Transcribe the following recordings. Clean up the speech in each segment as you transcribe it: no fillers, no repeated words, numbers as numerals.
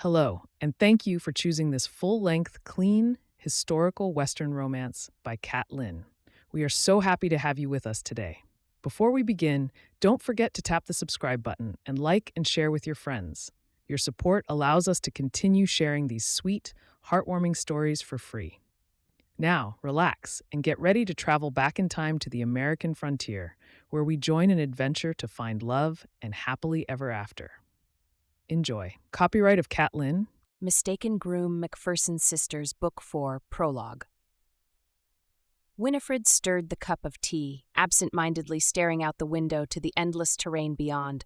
Hello, and thank you for choosing this full-length, clean, historical Western romance by Kat Lynn. We are so happy to have you with us today. Before we begin, don't forget to tap the subscribe button and like and share with your friends. Your support allows us to continue sharing these sweet, heartwarming stories for free. Now, relax and get ready to travel back in time to the American frontier, where we join an adventure to find love and happily ever after. Enjoy. Copyright of Kat Lynn. Mistaken Groom, MacPherson Sisters, Book 4, Prologue. Winifred stirred the cup of tea, absent-mindedly staring out the window to the endless terrain beyond.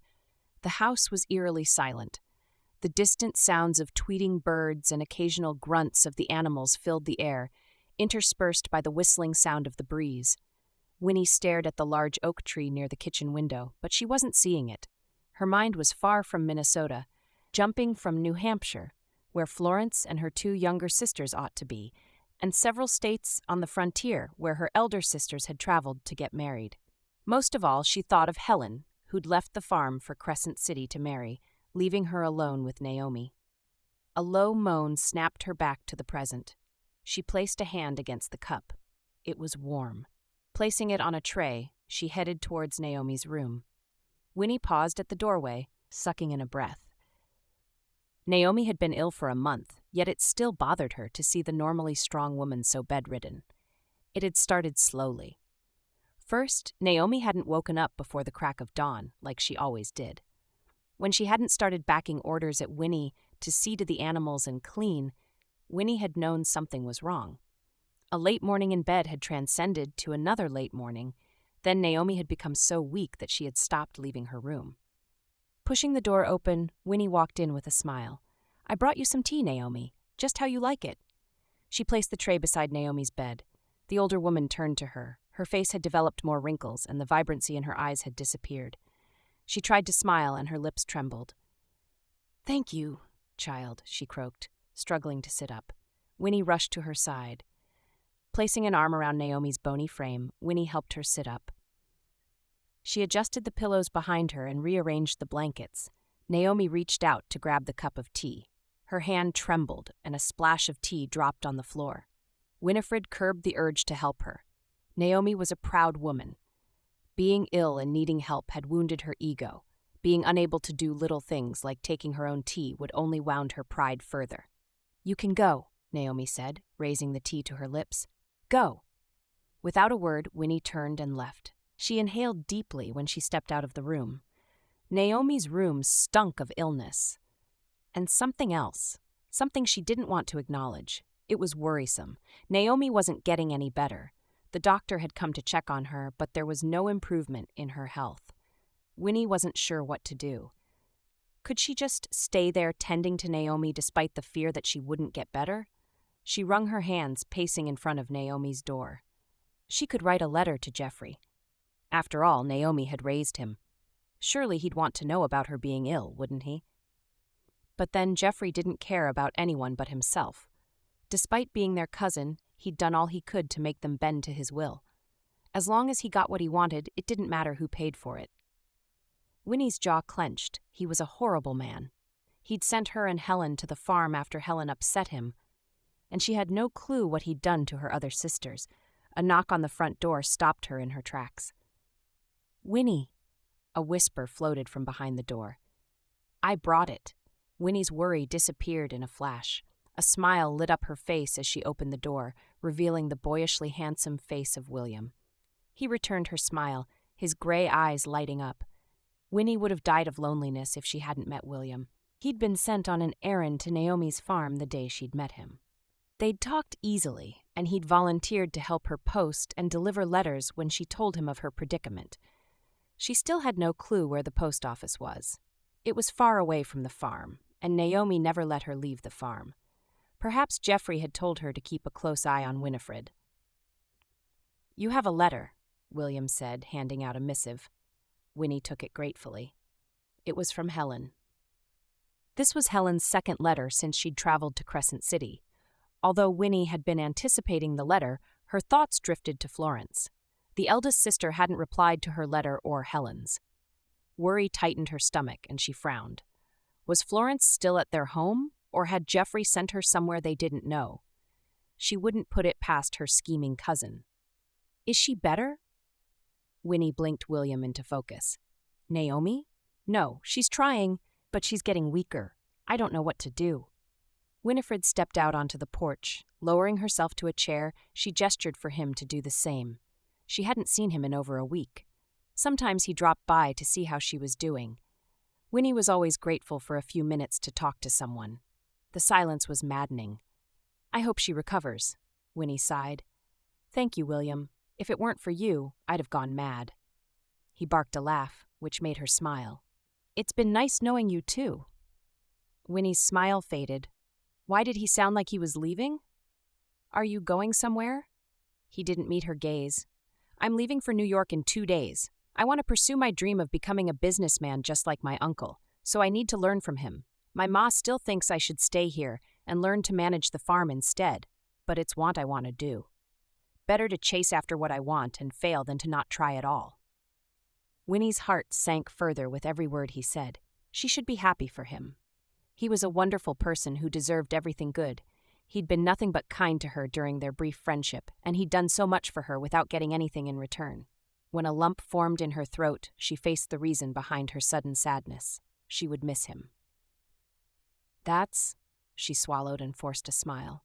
The house was eerily silent. The distant sounds of tweeting birds and occasional grunts of the animals filled the air, interspersed by the whistling sound of the breeze. Winnie stared at the large oak tree near the kitchen window, but she wasn't seeing it. Her mind was far from Minnesota, jumping from New Hampshire, where Florence and her two younger sisters ought to be, and several states on the frontier where her elder sisters had traveled to get married. Most of all, she thought of Helen, who'd left the farm for Crescent City to marry, leaving her alone with Naomi. A low moan snapped her back to the present. She placed a hand against the cup. It was warm. Placing it on a tray, she headed towards Naomi's room. Winnie paused at the doorway, sucking in a breath. Naomi had been ill for a month, yet it still bothered her to see the normally strong woman so bedridden. It had started slowly. First, Naomi hadn't woken up before the crack of dawn, like she always did. When she hadn't started backing orders at Winnie to see to the animals and clean, Winnie had known something was wrong. A late morning in bed had transcended to another late morning. Then Naomi had become so weak that she had stopped leaving her room. Pushing the door open, Winnie walked in with a smile. "I brought you some tea, Naomi, just how you like it." She placed the tray beside Naomi's bed. The older woman turned to her. Her face had developed more wrinkles, and the vibrancy in her eyes had disappeared. She tried to smile, and her lips trembled. "Thank you, child," she croaked, struggling to sit up. Winnie rushed to her side. Placing an arm around Naomi's bony frame, Winnie helped her sit up. She adjusted the pillows behind her and rearranged the blankets. Naomi reached out to grab the cup of tea. Her hand trembled, and a splash of tea dropped on the floor. Winifred curbed the urge to help her. Naomi was a proud woman. Being ill and needing help had wounded her ego. Being unable to do little things like taking her own tea would only wound her pride further. "You can go," Naomi said, raising the tea to her lips. "Go." Without a word, Winnie turned and left. She inhaled deeply when she stepped out of the room. Naomi's room stunk of illness. And something else. Something she didn't want to acknowledge. It was worrisome. Naomi wasn't getting any better. The doctor had come to check on her, but there was no improvement in her health. Winnie wasn't sure what to do. Could she just stay there tending to Naomi despite the fear that she wouldn't get better? She wrung her hands, pacing in front of Naomi's door. She could write a letter to Geoffrey. After all, Naomi had raised him. Surely he'd want to know about her being ill, wouldn't he? But then Geoffrey didn't care about anyone but himself. Despite being their cousin, he'd done all he could to make them bend to his will. As long as he got what he wanted, it didn't matter who paid for it. Winnie's jaw clenched. He was a horrible man. He'd sent her and Helen to the farm after Helen upset him, and she had no clue what he'd done to her other sisters. A knock on the front door stopped her in her tracks. "Winnie," a whisper floated from behind the door. "I brought it." Winnie's worry disappeared in a flash. A smile lit up her face as she opened the door, revealing the boyishly handsome face of William. He returned her smile, his gray eyes lighting up. Winnie would have died of loneliness if she hadn't met William. He'd been sent on an errand to Naomi's farm the day she'd met him. They'd talked easily, and he'd volunteered to help her post and deliver letters when she told him of her predicament. She still had no clue where the post office was. It was far away from the farm, and Naomi never let her leave the farm. Perhaps Geoffrey had told her to keep a close eye on Winifred. "You have a letter," William said, handing out a missive. Winnie took it gratefully. It was from Helen. This was Helen's second letter since she'd traveled to Crescent City. Although Winnie had been anticipating the letter, her thoughts drifted to Florence. The eldest sister hadn't replied to her letter or Helen's. Worry tightened her stomach, and she frowned. Was Florence still at their home, or had Geoffrey sent her somewhere they didn't know? She wouldn't put it past her scheming cousin. Is she better? Winnie blinked William into focus. Naomi? No, she's trying, but she's getting weaker. I don't know what to do. Winifred stepped out onto the porch. Lowering herself to a chair, she gestured for him to do the same. She hadn't seen him in over a week. Sometimes he dropped by to see how she was doing. Winnie was always grateful for a few minutes to talk to someone. The silence was maddening. I hope she recovers, Winnie sighed. Thank you, William. If it weren't for you, I'd have gone mad. He barked a laugh, which made her smile. It's been nice knowing you, too. Winnie's smile faded. Why did he sound like he was leaving? Are you going somewhere? He didn't meet her gaze. I'm leaving for New York in 2 days. I want to pursue my dream of becoming a businessman just like my uncle, so I need to learn from him. My ma still thinks I should stay here and learn to manage the farm instead, but it's what I want to do. Better to chase after what I want and fail than to not try at all. Winnie's heart sank further with every word he said. She should be happy for him. He was a wonderful person who deserved everything good. He'd been nothing but kind to her during their brief friendship, and he'd done so much for her without getting anything in return. When a lump formed in her throat, she faced the reason behind her sudden sadness. She would miss him. She swallowed and forced a smile.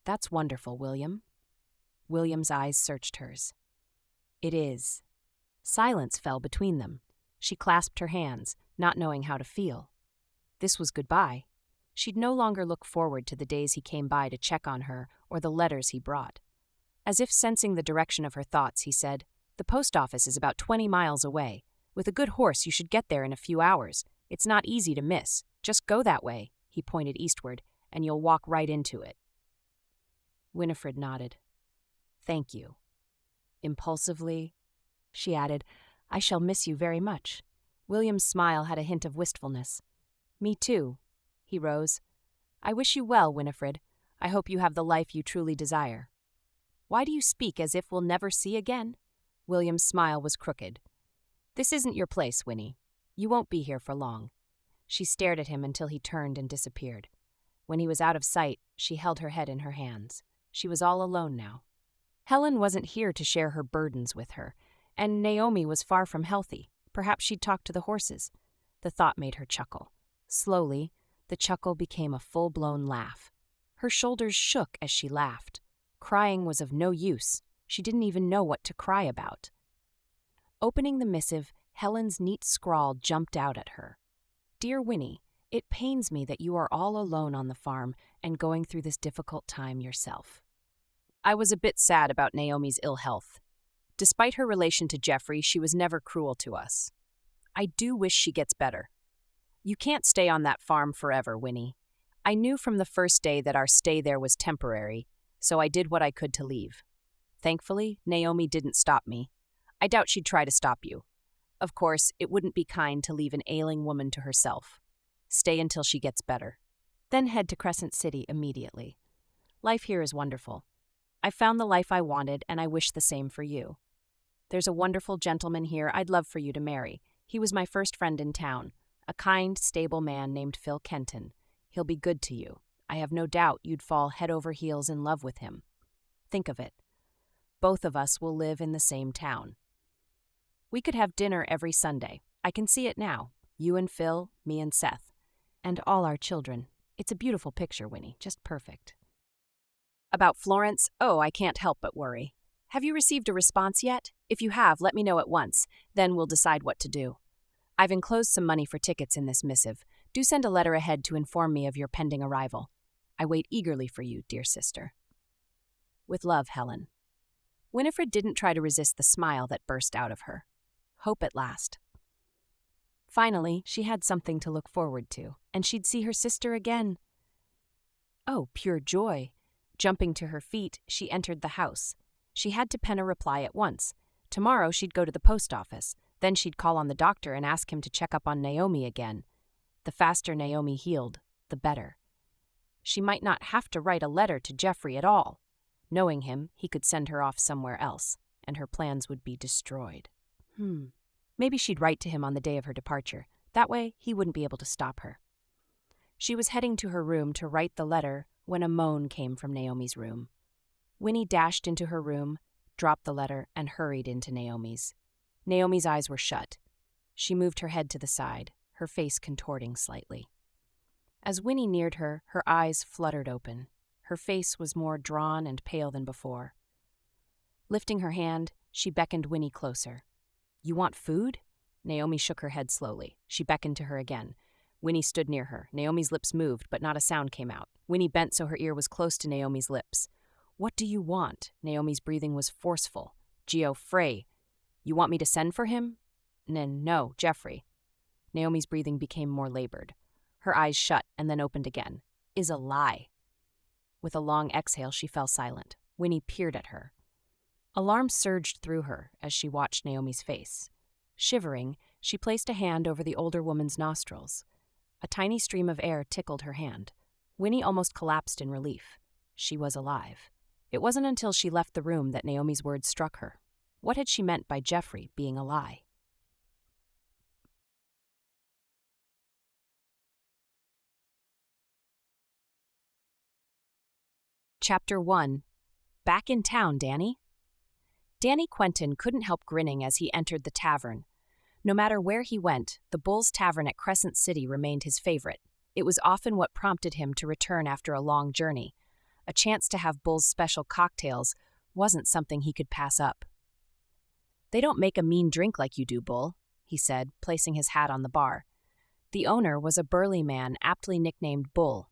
That's wonderful, William. William's eyes searched hers. It is. Silence fell between them. She clasped her hands, not knowing how to feel. This was goodbye. She'd no longer look forward to the days he came by to check on her or the letters he brought. As if sensing the direction of her thoughts, he said, The post office is about 20 miles away. With a good horse, you should get there in a few hours. It's not easy to miss. Just go that way, he pointed eastward, and you'll walk right into it. Winifred nodded. Thank you. Impulsively, she added, I shall miss you very much. William's smile had a hint of wistfulness. Me too. He rose. I wish you well, Winifred. I hope you have the life you truly desire. Why do you speak as if we'll never see again? William's smile was crooked. This isn't your place, Winnie. You won't be here for long. She stared at him until he turned and disappeared. When he was out of sight, she held her head in her hands. She was all alone now. Helen wasn't here to share her burdens with her, and Naomi was far from healthy. Perhaps she'd talk to the horses. The thought made her chuckle. Slowly, the chuckle became a full-blown laugh. Her shoulders shook as she laughed. Crying was of no use. She didn't even know what to cry about. Opening the missive, Helen's neat scrawl jumped out at her. Dear Winnie, it pains me that you are all alone on the farm and going through this difficult time yourself. I was a bit sad about Naomi's ill health. Despite her relation to Geoffrey, she was never cruel to us. I do wish she gets better. You can't stay on that farm forever, Winnie. I knew from the first day that our stay there was temporary, so I did what I could to leave. Thankfully, Naomi didn't stop me. I doubt she'd try to stop you. Of course, it wouldn't be kind to leave an ailing woman to herself. Stay until she gets better. Then head to Crescent City immediately. Life here is wonderful. I found the life I wanted, and I wish the same for you. There's a wonderful gentleman here I'd love for you to marry. He was my first friend in town, a kind, stable man named Phil Kenton. He'll be good to you. I have no doubt you'd fall head over heels in love with him. Think of it. Both of us will live in the same town. We could have dinner every Sunday. I can see it now. You and Phil, me and Seth, and all our children. It's a beautiful picture, Winnie, just perfect. About Florence, I can't help but worry. Have you received a response yet? If you have, let me know at once. Then we'll decide what to do. I've enclosed some money for tickets in this missive. Do send a letter ahead to inform me of your pending arrival. I wait eagerly for you, dear sister. With love, Helen. Winifred didn't try to resist the smile that burst out of her. Hope at last. Finally, she had something to look forward to, and she'd see her sister again. Oh, pure joy. Jumping to her feet, she entered the house. She had to pen a reply at once. Tomorrow she'd go to the post office. Then she'd call on the doctor and ask him to check up on Naomi again. The faster Naomi healed, the better. She might not have to write a letter to Geoffrey at all. Knowing him, he could send her off somewhere else, and her plans would be destroyed. Maybe she'd write to him on the day of her departure. That way, he wouldn't be able to stop her. She was heading to her room to write the letter when a moan came from Naomi's room. Winnie dashed into her room, dropped the letter, and hurried into Naomi's. Naomi's eyes were shut. She moved her head to the side, her face contorting slightly. As Winnie neared her, her eyes fluttered open. Her face was more drawn and pale than before. Lifting her hand, she beckoned Winnie closer. "You want food?" Naomi shook her head slowly. She beckoned to her again. Winnie stood near her. Naomi's lips moved, but not a sound came out. Winnie bent so her ear was close to Naomi's lips. "What do you want?" Naomi's breathing was forceful. "Geoffrey. You want me to send for him?" No, Geoffrey." Naomi's breathing became more labored. Her eyes shut and then opened again. "Is a lie." With a long exhale, she fell silent. Winnie peered at her. Alarm surged through her as she watched Naomi's face. Shivering, she placed a hand over the older woman's nostrils. A tiny stream of air tickled her hand. Winnie almost collapsed in relief. She was alive. It wasn't until she left the room that Naomi's words struck her. What had she meant by Geoffrey being a lie? Chapter 1. Back in town, Danny? Danny Quentin couldn't help grinning as he entered the tavern. No matter where he went, the Bull's Tavern at Crescent City remained his favorite. It was often what prompted him to return after a long journey. A chance to have Bull's special cocktails wasn't something he could pass up. "They don't make a mean drink like you do, Bull," he said, placing his hat on the bar. The owner was a burly man aptly nicknamed Bull.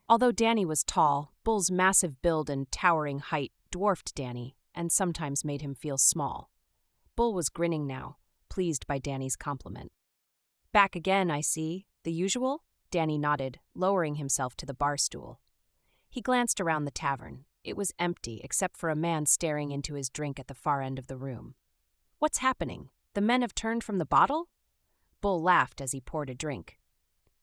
Although Danny was tall, Bull's massive build and towering height dwarfed Danny and sometimes made him feel small. Bull was grinning now, pleased by Danny's compliment. "Back again, I see. The usual?" Danny nodded, lowering himself to the bar stool. He glanced around the tavern. It was empty except for a man staring into his drink at the far end of the room. "What's happening? The men have turned from the bottle?" Bull laughed as he poured a drink.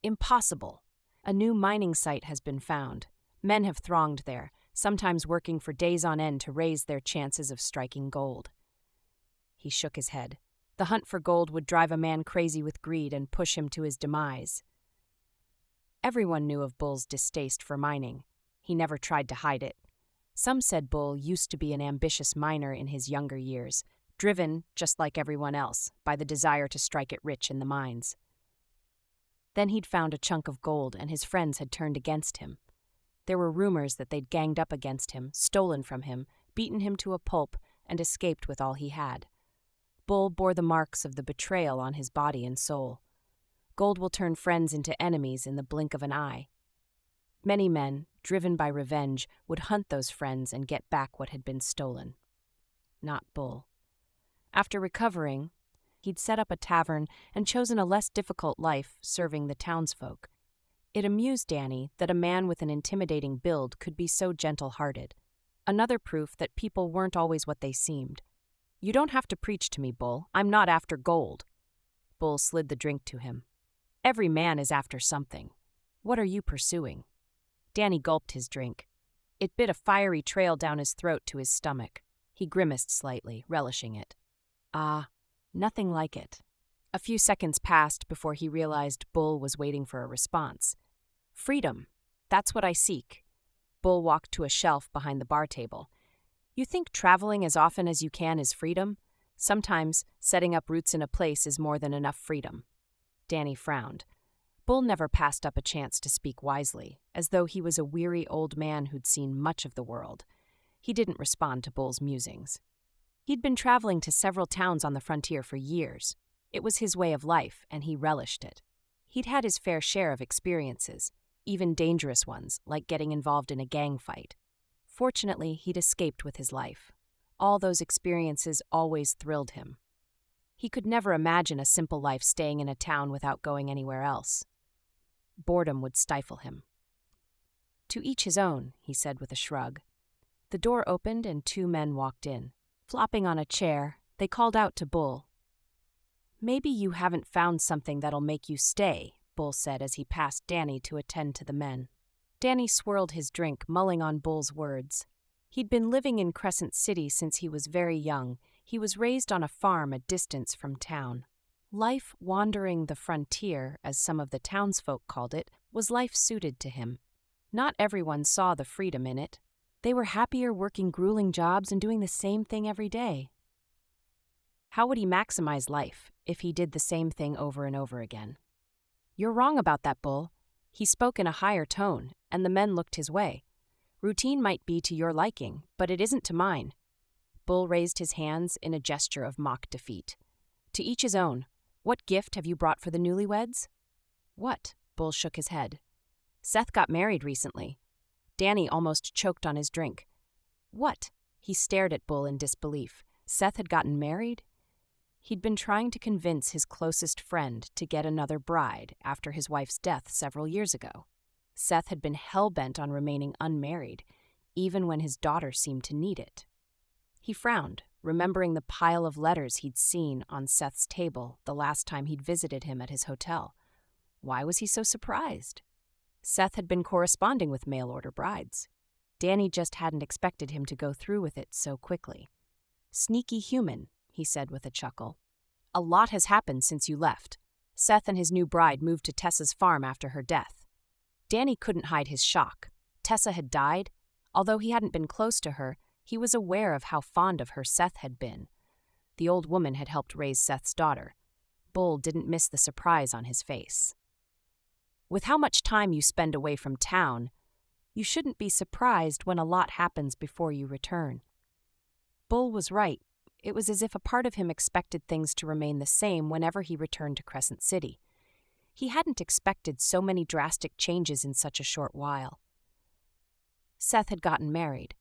"Impossible. A new mining site has been found. Men have thronged there, sometimes working for days on end to raise their chances of striking gold." He shook his head. The hunt for gold would drive a man crazy with greed and push him to his demise. Everyone knew of Bull's distaste for mining. He never tried to hide it. Some said Bull used to be an ambitious miner in his younger years, driven, just like everyone else, by the desire to strike it rich in the mines. Then he'd found a chunk of gold and his friends had turned against him. There were rumors that they'd ganged up against him, stolen from him, beaten him to a pulp, and escaped with all he had. Bull bore the marks of the betrayal on his body and soul. Gold will turn friends into enemies in the blink of an eye. Many men, driven by revenge, would hunt those friends and get back what had been stolen. Not Bull. After recovering, he'd set up a tavern and chosen a less difficult life serving the townsfolk. It amused Danny that a man with an intimidating build could be so gentle-hearted. Another proof that people weren't always what they seemed. "You don't have to preach to me, Bull. I'm not after gold." Bull slid the drink to him. "Every man is after something. What are you pursuing?" Danny gulped his drink. It bit a fiery trail down his throat to his stomach. He grimaced slightly, relishing it. Nothing like it. A few seconds passed before he realized Bull was waiting for a response. "Freedom. That's what I seek." Bull walked to a shelf behind the bar table. "You think traveling as often as you can is freedom? Sometimes setting up roots in a place is more than enough freedom." Danny frowned. Bull never passed up a chance to speak wisely, as though he was a weary old man who'd seen much of the world. He didn't respond to Bull's musings. He'd been traveling to several towns on the frontier for years. It was his way of life, and he relished it. He'd had his fair share of experiences, even dangerous ones, like getting involved in a gang fight. Fortunately, he'd escaped with his life. All those experiences always thrilled him. He could never imagine a simple life staying in a town without going anywhere else. Boredom would stifle him. "To each his own," he said with a shrug. The door opened and two men walked in. Flopping on a chair, they called out to Bull. "Maybe you haven't found something that'll make you stay," Bull said as he passed Danny to attend to the men. Danny swirled his drink, mulling on Bull's words. He'd been living in Crescent City since he was very young. He was raised on a farm a distance from town. Life wandering the frontier, as some of the townsfolk called it, was life suited to him. Not everyone saw the freedom in it. They were happier working grueling jobs and doing the same thing every day. How would he maximize life if he did the same thing over and over again? "You're wrong about that, Bull." He spoke in a higher tone, and the men looked his way. "Routine might be to your liking, but it isn't to mine." Bull raised his hands in a gesture of mock defeat. "To each his own. What gift have you brought for the newlyweds?" "What?" Bull shook his head. "Seth got married recently." Danny almost choked on his drink. "What?" He stared at Bull in disbelief. Seth had gotten married? He'd been trying to convince his closest friend to get another bride after his wife's death several years ago. Seth had been hell-bent on remaining unmarried, even when his daughter seemed to need it. He frowned, remembering the pile of letters he'd seen on Seth's table the last time he'd visited him at his hotel. Why was he so surprised? Seth had been corresponding with mail-order brides. Danny just hadn't expected him to go through with it so quickly. "Sneaky human," he said with a chuckle. "A lot has happened since you left. Seth and his new bride moved to Tessa's farm after her death." Danny couldn't hide his shock. Tessa had died. Although he hadn't been close to her, he was aware of how fond of her Seth had been. The old woman had helped raise Seth's daughter. Bull didn't miss the surprise on his face. "With how much time you spend away from town, you shouldn't be surprised when a lot happens before you return." Bull was right. It was as if a part of him expected things to remain the same whenever he returned to Crescent City. He hadn't expected so many drastic changes in such a short while. Seth had gotten married.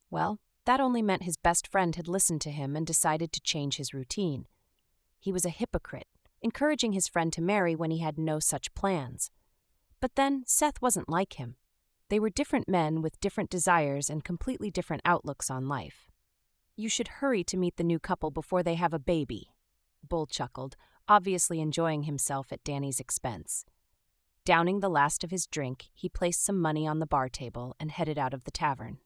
Well, that only meant his best friend had listened to him and decided to change his routine. He was a hypocrite, encouraging his friend to marry when he had no such plans. But then Seth wasn't like him. They were different men with different desires and completely different outlooks on life. "You should hurry to meet the new couple before they have a baby," Bull chuckled, obviously enjoying himself at Danny's expense. Downing the last of his drink, he placed some money on the bar table and headed out of the tavern.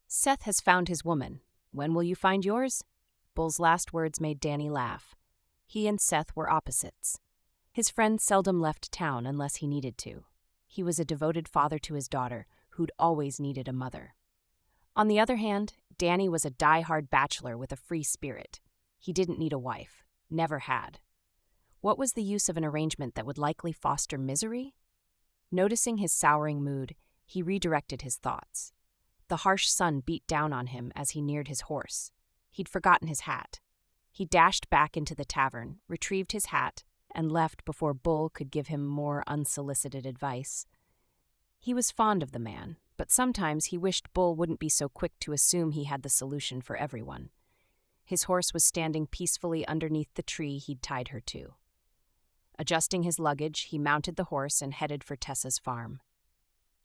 "Seth has found his woman. When will you find yours?" Bull's last words made Danny laugh. He and Seth were opposites. His friend seldom left town unless he needed to. He was a devoted father to his daughter, who'd always needed a mother. On the other hand, Danny was a die-hard bachelor with a free spirit. He didn't need a wife. Never had. What was the use of an arrangement that would likely foster misery? Noticing his souring mood, he redirected his thoughts. The harsh sun beat down on him as he neared his horse. He'd forgotten his hat. He dashed back into the tavern, retrieved his hat, and left before Bull could give him more unsolicited advice. He was fond of the man, but sometimes he wished Bull wouldn't be so quick to assume he had the solution for everyone. His horse was standing peacefully underneath the tree he'd tied her to. Adjusting his luggage, he mounted the horse and headed for Tessa's farm.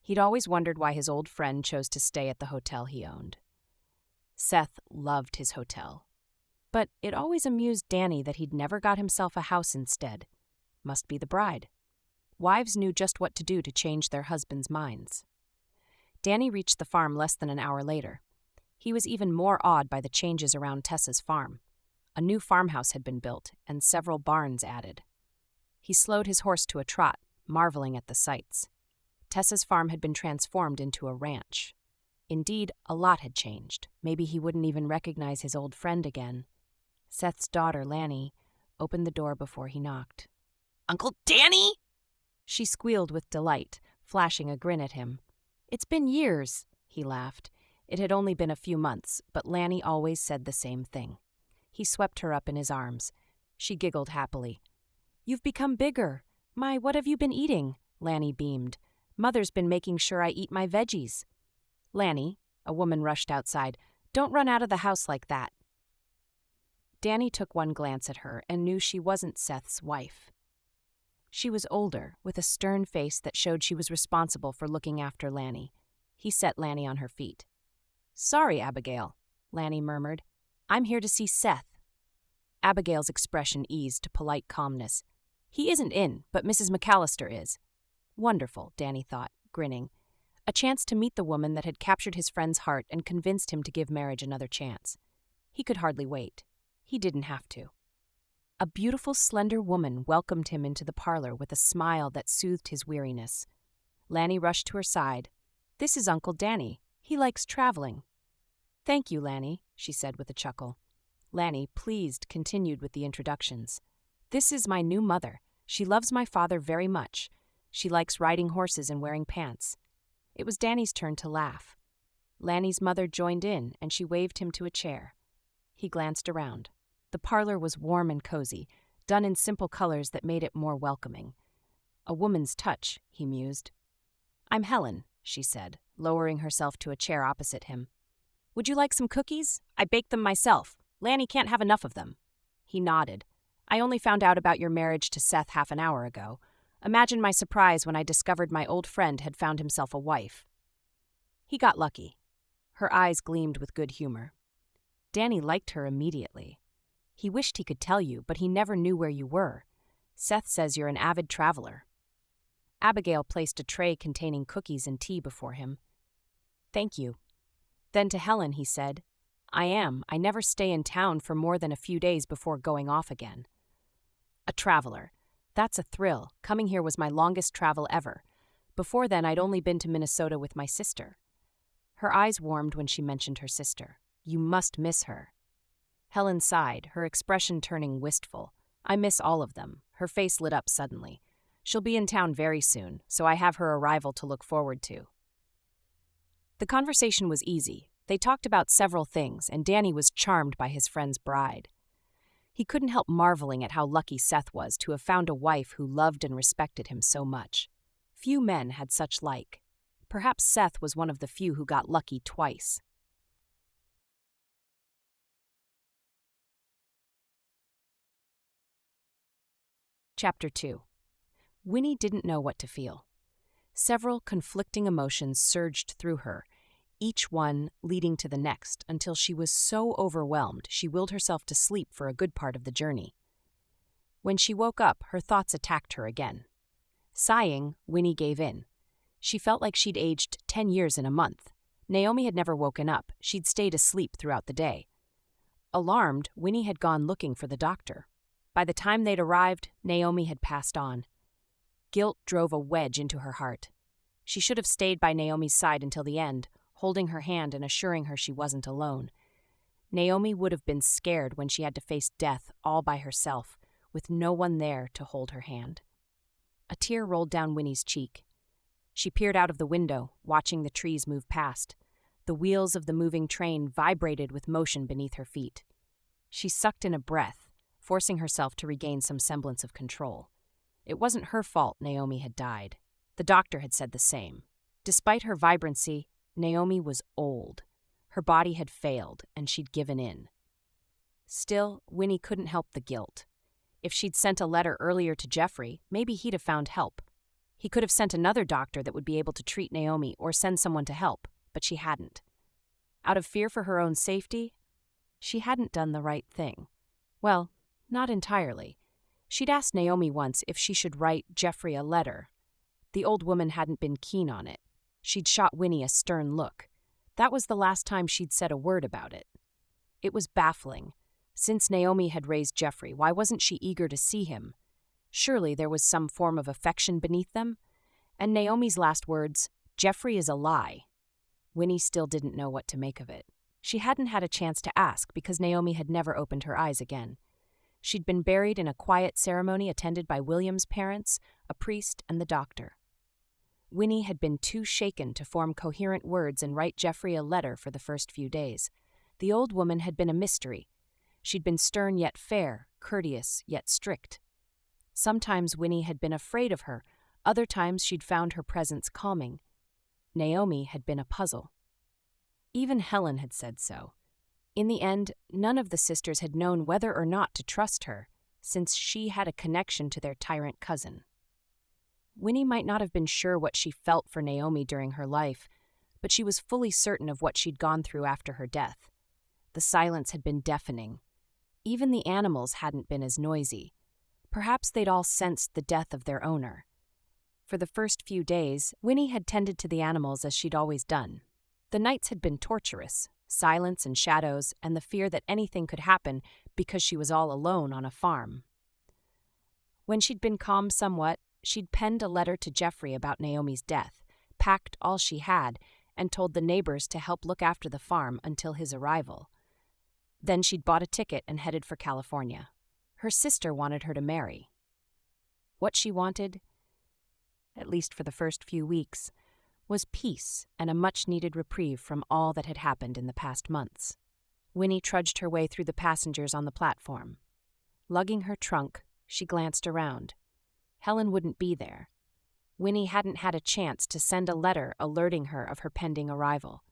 He'd always wondered why his old friend chose to stay at the hotel he owned. Seth loved his hotel. But it always amused Danny that he'd never got himself a house instead. Must be the bride. Wives knew just what to do to change their husbands' minds. Danny reached the farm less than an hour later. He was even more awed by the changes around Tessa's farm. A new farmhouse had been built, and several barns added. He slowed his horse to a trot, marveling at the sights. Tessa's farm had been transformed into a ranch. Indeed, a lot had changed. Maybe he wouldn't even recognize his old friend again. Seth's daughter, Lanny, opened the door before he knocked. "Uncle Danny?" She squealed with delight, flashing a grin at him. "It's been years," he laughed. It had only been a few months, but Lanny always said the same thing. He swept her up in his arms. She giggled happily. "You've become bigger. My, what have you been eating?" Lanny beamed. "Mother's been making sure I eat my veggies." "Lanny," a woman rushed outside, "don't run out of the house like that." Danny took one glance at her and knew she wasn't Seth's wife. She was older, with a stern face that showed she was responsible for looking after Lanny. He set Lanny on her feet. "Sorry, Abigail," Lanny murmured. "I'm here to see Seth." Abigail's expression eased to polite calmness. "He isn't in, but Mrs. McAllister is." Wonderful, Danny thought, grinning. A chance to meet the woman that had captured his friend's heart and convinced him to give marriage another chance. He could hardly wait. He didn't have to. A beautiful, slender woman welcomed him into the parlor with a smile that soothed his weariness. Lanny rushed to her side. "This is Uncle Danny. He likes traveling." "Thank you, Lanny," she said with a chuckle. Lanny, pleased, continued with the introductions. "This is my new mother. She loves my father very much. She likes riding horses and wearing pants." It was Danny's turn to laugh. Lanny's mother joined in, and she waved him to a chair. He glanced around. The parlor was warm and cozy, done in simple colors that made it more welcoming. A woman's touch, he mused. "I'm Helen," she said, lowering herself to a chair opposite him. "Would you like some cookies? I baked them myself. Lanny can't have enough of them." He nodded. "I only found out about your marriage to Seth half an hour ago. Imagine my surprise when I discovered my old friend had found himself a wife." He got lucky. Her eyes gleamed with good humor. Danny liked her immediately. "He wished he could tell you, but he never knew where you were. Seth says you're an avid traveler." Abigail placed a tray containing cookies and tea before him. "Thank you." Then to Helen he said, I never stay in town for more than a few days before going off again." A traveler. That's a thrill. Coming here was my longest travel ever. Before then, I'd only been to Minnesota with my sister. Her eyes warmed when she mentioned her sister. "You must miss her." Helen sighed, her expression turning wistful. "I miss all of them." Her face lit up suddenly. "She'll be in town very soon, so I have her arrival to look forward to." The conversation was easy. They talked about several things, and Danny was charmed by his friend's bride. He couldn't help marveling at how lucky Seth was to have found a wife who loved and respected him so much. Few men had such like. Perhaps Seth was one of the few who got lucky twice. Chapter 2. Winnie didn't know what to feel. Several conflicting emotions surged through her, each one leading to the next, until she was so overwhelmed she willed herself to sleep for a good part of the journey. When she woke up, her thoughts attacked her again. Sighing, Winnie gave in. She felt like she'd aged 10 years in a month. Naomi had never woken up. She'd stayed asleep throughout the day. Alarmed, Winnie had gone looking for the doctor. By the time they'd arrived, Naomi had passed on. Guilt drove a wedge into her heart. She should have stayed by Naomi's side until the end, holding her hand and assuring her she wasn't alone. Naomi would have been scared when she had to face death all by herself, with no one there to hold her hand. A tear rolled down Winnie's cheek. She peered out of the window, watching the trees move past. The wheels of the moving train vibrated with motion beneath her feet. She sucked in a breath, forcing herself to regain some semblance of control. It wasn't her fault Naomi had died. The doctor had said the same. Despite her vibrancy, Naomi was old. Her body had failed, and she'd given in. Still, Winnie couldn't help the guilt. If she'd sent a letter earlier to Geoffrey, maybe he'd have found help. He could have sent another doctor that would be able to treat Naomi or send someone to help, but she hadn't. Out of fear for her own safety, she hadn't done the right thing. Well, not entirely. She'd asked Naomi once if she should write Geoffrey a letter. The old woman hadn't been keen on it. She'd shot Winnie a stern look. That was the last time she'd said a word about it. It was baffling. Since Naomi had raised Geoffrey, why wasn't she eager to see him? Surely there was some form of affection beneath them? And Naomi's last words, "Geoffrey is a lie." Winnie still didn't know what to make of it. She hadn't had a chance to ask because Naomi had never opened her eyes again. She'd been buried in a quiet ceremony attended by William's parents, a priest, and the doctor. Winnie had been too shaken to form coherent words and write Geoffrey a letter for the first few days. The old woman had been a mystery. She'd been stern yet fair, courteous yet strict. Sometimes Winnie had been afraid of her, other times she'd found her presence calming. Naomi had been a puzzle. Even Helen had said so. In the end, none of the sisters had known whether or not to trust her, since she had a connection to their tyrant cousin. Winnie might not have been sure what she felt for Naomi during her life, but she was fully certain of what she'd gone through after her death. The silence had been deafening. Even the animals hadn't been as noisy. Perhaps they'd all sensed the death of their owner. For the first few days, Winnie had tended to the animals as she'd always done. The nights had been torturous, silence and shadows, and the fear that anything could happen because she was all alone on a farm. When she'd been calmed somewhat, she'd penned a letter to Geoffrey about Naomi's death, packed all she had, and told the neighbors to help look after the farm until his arrival. Then she'd bought a ticket and headed for California. Her sister wanted her to marry. What she wanted, at least for the first few weeks, was peace and a much-needed reprieve from all that had happened in the past months. Winnie trudged her way through the passengers on the platform. Lugging her trunk, she glanced around. Helen wouldn't be there. Winnie hadn't had a chance to send a letter alerting her of her pending arrival.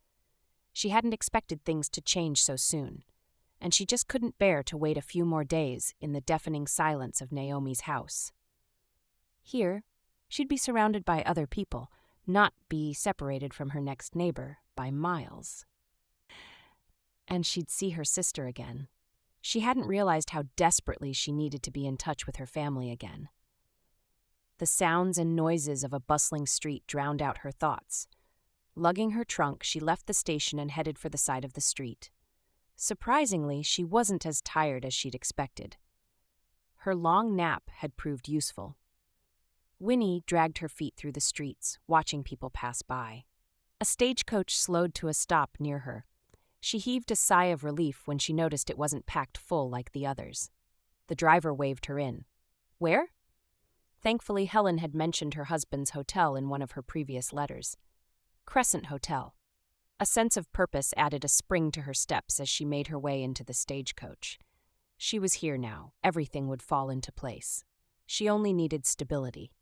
She hadn't expected things to change so soon, and she just couldn't bear to wait a few more days in the deafening silence of Naomi's house. Here, she'd be surrounded by other people, not be separated from her next neighbor by miles. And she'd see her sister again. She hadn't realized how desperately she needed to be in touch with her family again. The sounds and noises of a bustling street drowned out her thoughts. Lugging her trunk, she left the station and headed for the side of the street. Surprisingly, she wasn't as tired as she'd expected. Her long nap had proved useful. Winnie dragged her feet through the streets, watching people pass by. A stagecoach slowed to a stop near her. She heaved a sigh of relief when she noticed it wasn't packed full like the others. The driver waved her in. Where? Thankfully, Helen had mentioned her husband's hotel in one of her previous letters. Crescent Hotel. A sense of purpose added a spring to her steps as she made her way into the stagecoach. She was here now. Everything would fall into place. She only needed stability.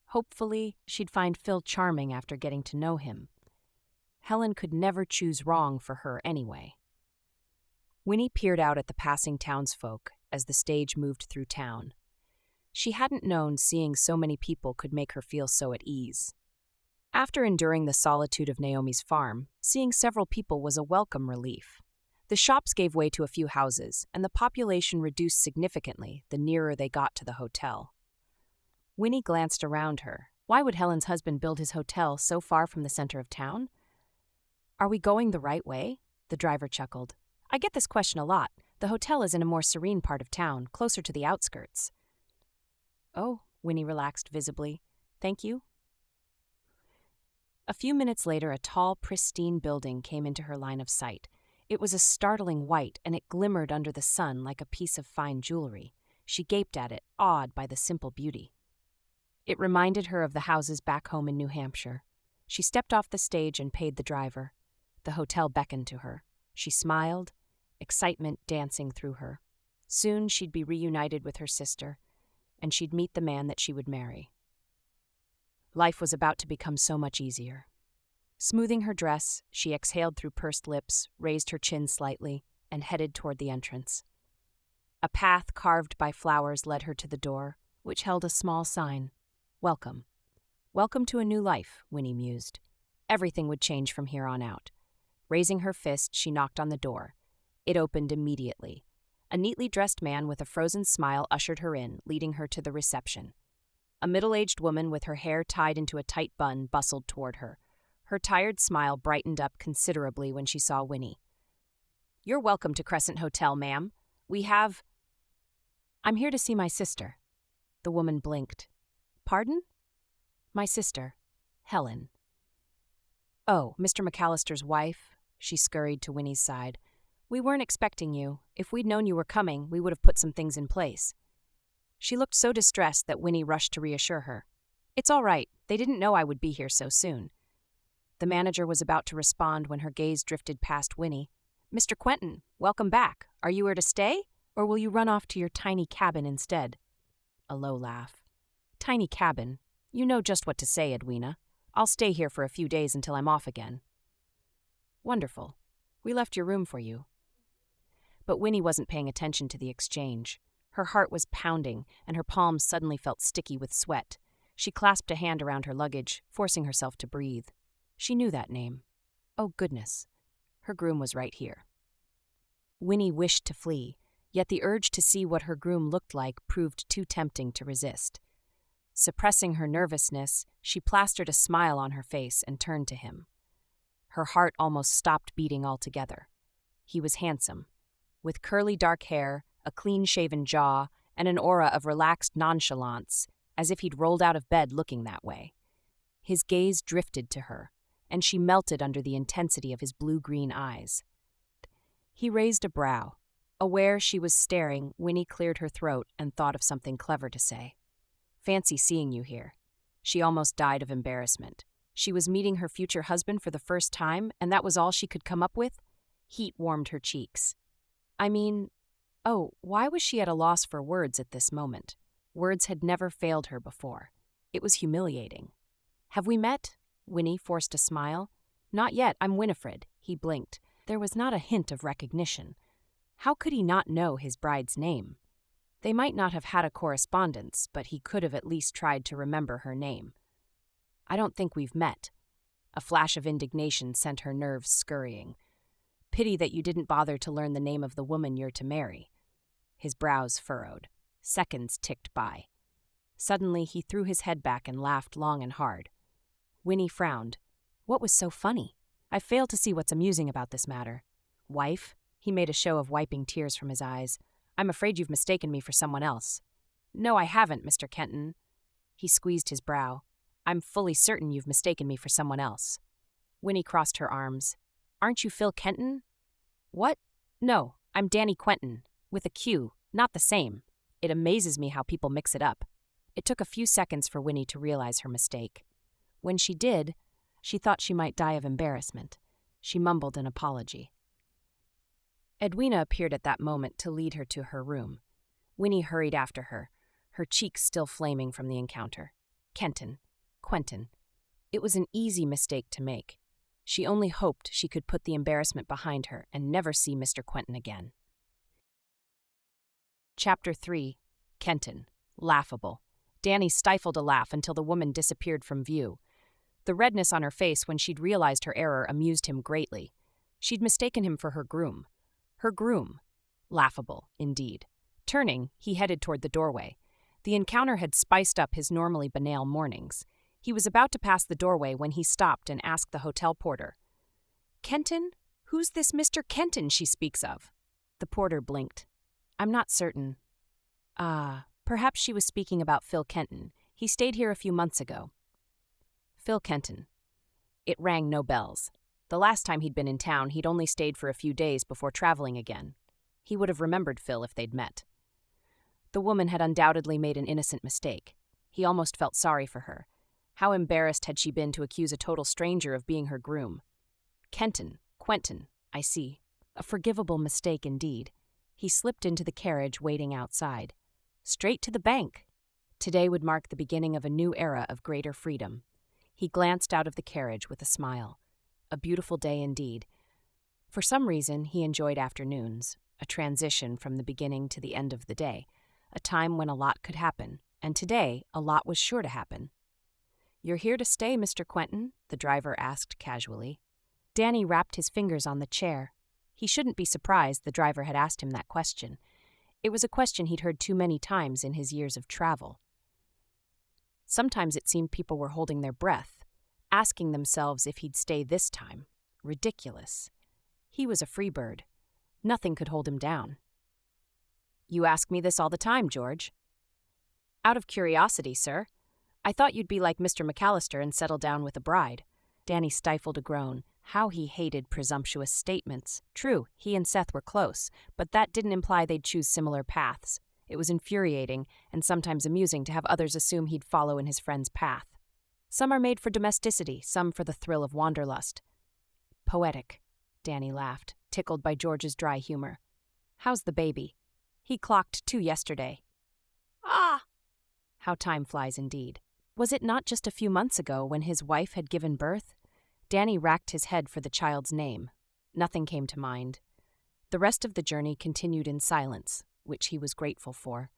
Hopefully, she'd find Phil charming after getting to know him. Helen could never choose wrong for her anyway. Winnie peered out at the passing townsfolk as the stage moved through town. She hadn't known seeing so many people could make her feel so at ease. After enduring the solitude of Naomi's farm, seeing several people was a welcome relief. The shops gave way to a few houses, and the population reduced significantly the nearer they got to the hotel. Winnie glanced around her. Why would Helen's husband build his hotel so far from the center of town? Are we going the right way? The driver chuckled. I get this question a lot. The hotel is in a more serene part of town, closer to the outskirts. Oh, Winnie relaxed visibly. Thank you. A few minutes later, a tall, pristine building came into her line of sight. It was a startling white, and it glimmered under the sun like a piece of fine jewelry. She gaped at it, awed by the simple beauty. It reminded her of the houses back home in New Hampshire. She stepped off the stage and paid the driver. The hotel beckoned to her. She smiled, excitement dancing through her. Soon she'd be reunited with her sister, and she'd meet the man that she would marry. Life was about to become so much easier. Smoothing her dress, she exhaled through pursed lips, raised her chin slightly, and headed toward the entrance. A path carved by flowers led her to the door, which held a small sign. Welcome. Welcome to a new life, Winnie mused. Everything would change from here on out. Raising her fist, she knocked on the door. It opened immediately. A neatly dressed man with a frozen smile ushered her in, leading her to the reception. A middle-aged woman with her hair tied into a tight bun bustled toward her. Her tired smile brightened up considerably when she saw Winnie. You're welcome to Crescent Hotel, ma'am. I'm here to see my sister. The woman blinked. Pardon? My sister, Helen. Oh, Mr. McAllister's wife? She scurried to Winnie's side. We weren't expecting you. If we'd known you were coming, we would have put some things in place. She looked so distressed that Winnie rushed to reassure her. It's all right. They didn't know I would be here so soon. The manager was about to respond when her gaze drifted past Winnie. Mr. Quentin, welcome back. Are you here to stay, or will you run off to your tiny cabin instead? A low laugh. Tiny cabin. You know just what to say, Edwina. I'll stay here for a few days until I'm off again. Wonderful. We left your room for you. But Winnie wasn't paying attention to the exchange. Her heart was pounding, and her palms suddenly felt sticky with sweat. She clasped a hand around her luggage, forcing herself to breathe. She knew that name. Oh, goodness. Her groom was right here. Winnie wished to flee, yet the urge to see what her groom looked like proved too tempting to resist. Suppressing her nervousness, she plastered a smile on her face and turned to him. Her heart almost stopped beating altogether. He was handsome. With curly dark hair, a clean-shaven jaw, and an aura of relaxed nonchalance, as if he'd rolled out of bed looking that way. His gaze drifted to her, and she melted under the intensity of his blue-green eyes. He raised a brow. Aware she was staring, Winnie cleared her throat and thought of something clever to say. "Fancy seeing you here." She almost died of embarrassment. She was meeting her future husband for the first time, and that was all she could come up with? Heat warmed her cheeks. Why was she at a loss for words at this moment? Words had never failed her before. It was humiliating. "Have we met?" Winnie forced a smile. "Not yet, I'm Winifred." He blinked. There was not a hint of recognition. How could he not know his bride's name? They might not have had a correspondence, but he could have at least tried to remember her name. "I don't think we've met." A flash of indignation sent her nerves scurrying. "Pity that you didn't bother to learn the name of the woman you're to marry." His brows furrowed. Seconds ticked by. Suddenly, he threw his head back and laughed long and hard. Winnie frowned. What was so funny? I fail to see what's amusing about this matter. "Wife?" He made a show of wiping tears from his eyes. "I'm afraid you've mistaken me for someone else." "No, I haven't, Mr. Kenton." He squeezed his brow. "I'm fully certain you've mistaken me for someone else." Winnie crossed her arms. "Aren't you Phil Kenton?" "What? No, I'm Danny Quentin, with a Q, not the same. It amazes me how people mix it up." It took a few seconds for Winnie to realize her mistake. When she did, she thought she might die of embarrassment. She mumbled an apology. Edwina appeared at that moment to lead her to her room. Winnie hurried after her, her cheeks still flaming from the encounter. Kenton. Quentin. It was an easy mistake to make. She only hoped she could put the embarrassment behind her and never see Mr. Quentin again. Chapter 3. Kenton. Laughable. Danny stifled a laugh until the woman disappeared from view. The redness on her face when she'd realized her error amused him greatly. She'd mistaken him for her groom. Her groom. Laughable, indeed. Turning, he headed toward the doorway. The encounter had spiced up his normally banal mornings. He was about to pass the doorway when he stopped and asked the hotel porter, "Kenton? Who's this Mr. Kenton she speaks of?" The porter blinked. "I'm not certain." Perhaps she was speaking about Phil Kenton. He stayed here a few months ago. Phil Kenton. It rang no bells. The last time he'd been in town, he'd only stayed for a few days before traveling again. He would have remembered Phil if they'd met. The woman had undoubtedly made an innocent mistake. He almost felt sorry for her. How embarrassed had she been to accuse a total stranger of being her groom? Kenton, Quentin, I see. A forgivable mistake indeed. He slipped into the carriage waiting outside. Straight to the bank. Today would mark the beginning of a new era of greater freedom. He glanced out of the carriage with a smile. A beautiful day indeed. For some reason, he enjoyed afternoons, a transition from the beginning to the end of the day, a time when a lot could happen, and today a lot was sure to happen. "You're here to stay, Mr. Quentin?" the driver asked casually. Danny rapped his fingers on the chair. He shouldn't be surprised the driver had asked him that question. It was a question he'd heard too many times in his years of travel. Sometimes it seemed people were holding their breath, asking themselves if he'd stay this time. Ridiculous. He was a free bird. Nothing could hold him down. "You ask me this all the time, George." "Out of curiosity, sir. I thought you'd be like Mr. McAllister and settle down with a bride." Danny stifled a groan. How he hated presumptuous statements. True, he and Seth were close, but that didn't imply they'd choose similar paths. It was infuriating and sometimes amusing to have others assume he'd follow in his friend's path. Some are made for domesticity, some for the thrill of wanderlust. "Poetic," Danny laughed, tickled by George's dry humor. "How's the baby?" "He clocked 2 yesterday." "Ah!" How time flies indeed. Was it not just a few months ago when his wife had given birth? Danny racked his head for the child's name. Nothing came to mind. The rest of the journey continued in silence, which he was grateful for.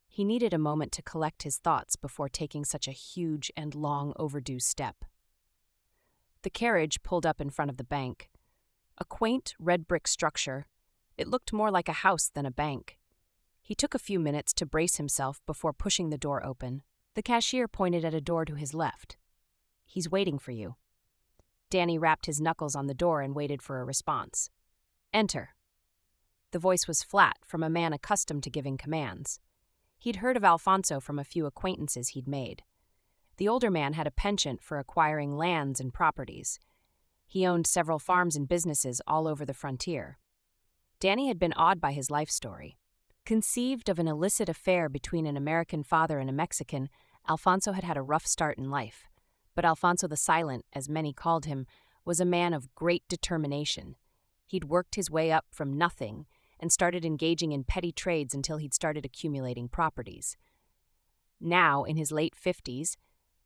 He needed a moment to collect his thoughts before taking such a huge and long overdue step. The carriage pulled up in front of the bank. A quaint red brick structure. It looked more like a house than a bank. He took a few minutes to brace himself before pushing the door open. The cashier pointed at a door to his left. "He's waiting for you." Danny rapped his knuckles on the door and waited for a response. "Enter." The voice was flat, from a man accustomed to giving commands. He'd heard of Alfonso from a few acquaintances he'd made. The older man had a penchant for acquiring lands and properties. He owned several farms and businesses all over the frontier. Danny had been awed by his life story. Conceived of an illicit affair between an American father and a Mexican, Alfonso had had a rough start in life. But Alfonso the Silent, as many called him, was a man of great determination. He'd worked his way up from nothing and started engaging in petty trades until he'd started accumulating properties. Now, in his late 50s,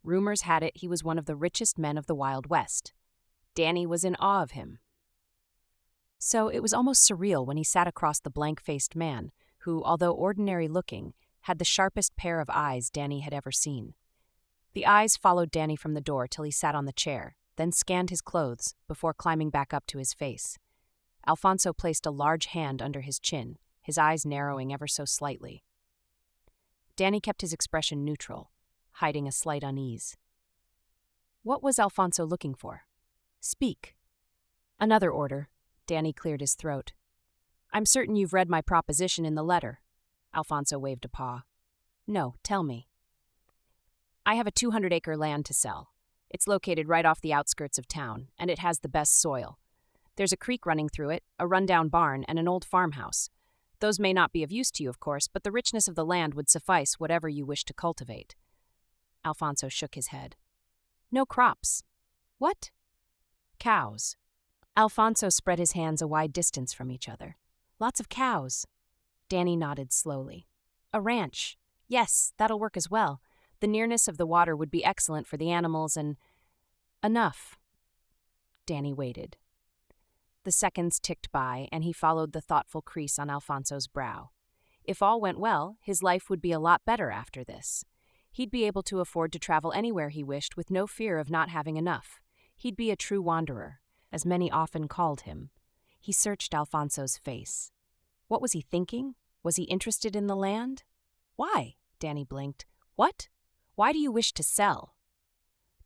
rumors had it he was one of the richest men of the Wild West. Danny was in awe of him. So it was almost surreal when he sat across the blank-faced man, who, although ordinary-looking, had the sharpest pair of eyes Danny had ever seen. The eyes followed Danny from the door till he sat on the chair, then scanned his clothes before climbing back up to his face. Alfonso placed a large hand under his chin, his eyes narrowing ever so slightly. Danny kept his expression neutral, hiding a slight unease. What was Alfonso looking for? Speak. Another order. Danny cleared his throat. I'm certain you've read my proposition in the letter. Alfonso waved a paw. No, tell me. I have a 200-acre land to sell. It's located right off the outskirts of town, and it has the best soil. There's a creek running through it, a rundown barn, and an old farmhouse. Those may not be of use to you, of course, but the richness of the land would suffice whatever you wish to cultivate. Alfonso shook his head. No crops. What? Cows. Alfonso spread his hands a wide distance from each other. Lots of cows. Danny nodded slowly. A ranch. Yes, that'll work as well. The nearness of the water would be excellent for the animals and... Enough. Danny waited. The seconds ticked by, and he followed the thoughtful crease on Alfonso's brow. If all went well, his life would be a lot better after this. He'd be able to afford to travel anywhere he wished with no fear of not having enough. He'd be a true wanderer, as many often called him. He searched Alfonso's face. What was he thinking? Was he interested in the land? Why? Danny blinked. What? Why do you wish to sell?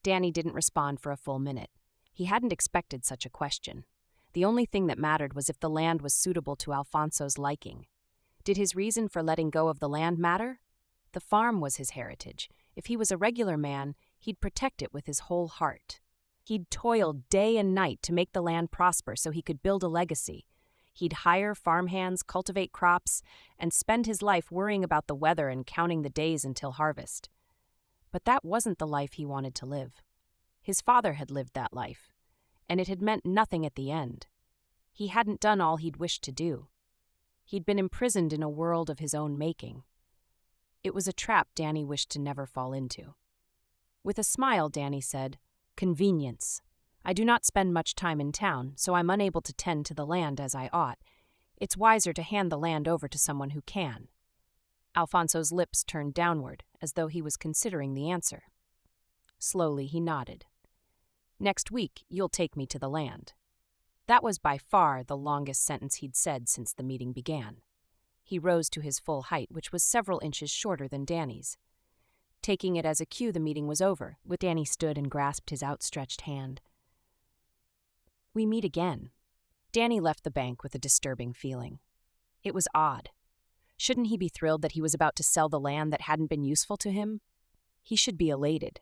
Danny didn't respond for a full minute. He hadn't expected such a question. The only thing that mattered was if the land was suitable to Alfonso's liking. Did his reason for letting go of the land matter? The farm was his heritage. If he was a regular man, he'd protect it with his whole heart. He'd toiled day and night to make the land prosper so he could build a legacy. He'd hire farmhands, cultivate crops, and spend his life worrying about the weather and counting the days until harvest. But that wasn't the life he wanted to live. His father had lived that life, and it had meant nothing at the end. He hadn't done all he'd wished to do. He'd been imprisoned in a world of his own making. It was a trap Danny wished to never fall into. With a smile, Danny said, Convenience. I do not spend much time in town, so I'm unable to tend to the land as I ought. It's wiser to hand the land over to someone who can. Alfonso's lips turned downward, as though he was considering the answer. Slowly, he nodded. Next week, you'll take me to the land. That was by far the longest sentence he'd said since the meeting began. He rose to his full height, which was several inches shorter than Danny's. Taking it as a cue, the meeting was over, when Danny stood and grasped his outstretched hand. We meet again. Danny left the bank with a disturbing feeling. It was odd. Shouldn't he be thrilled that he was about to sell the land that hadn't been useful to him? He should be elated.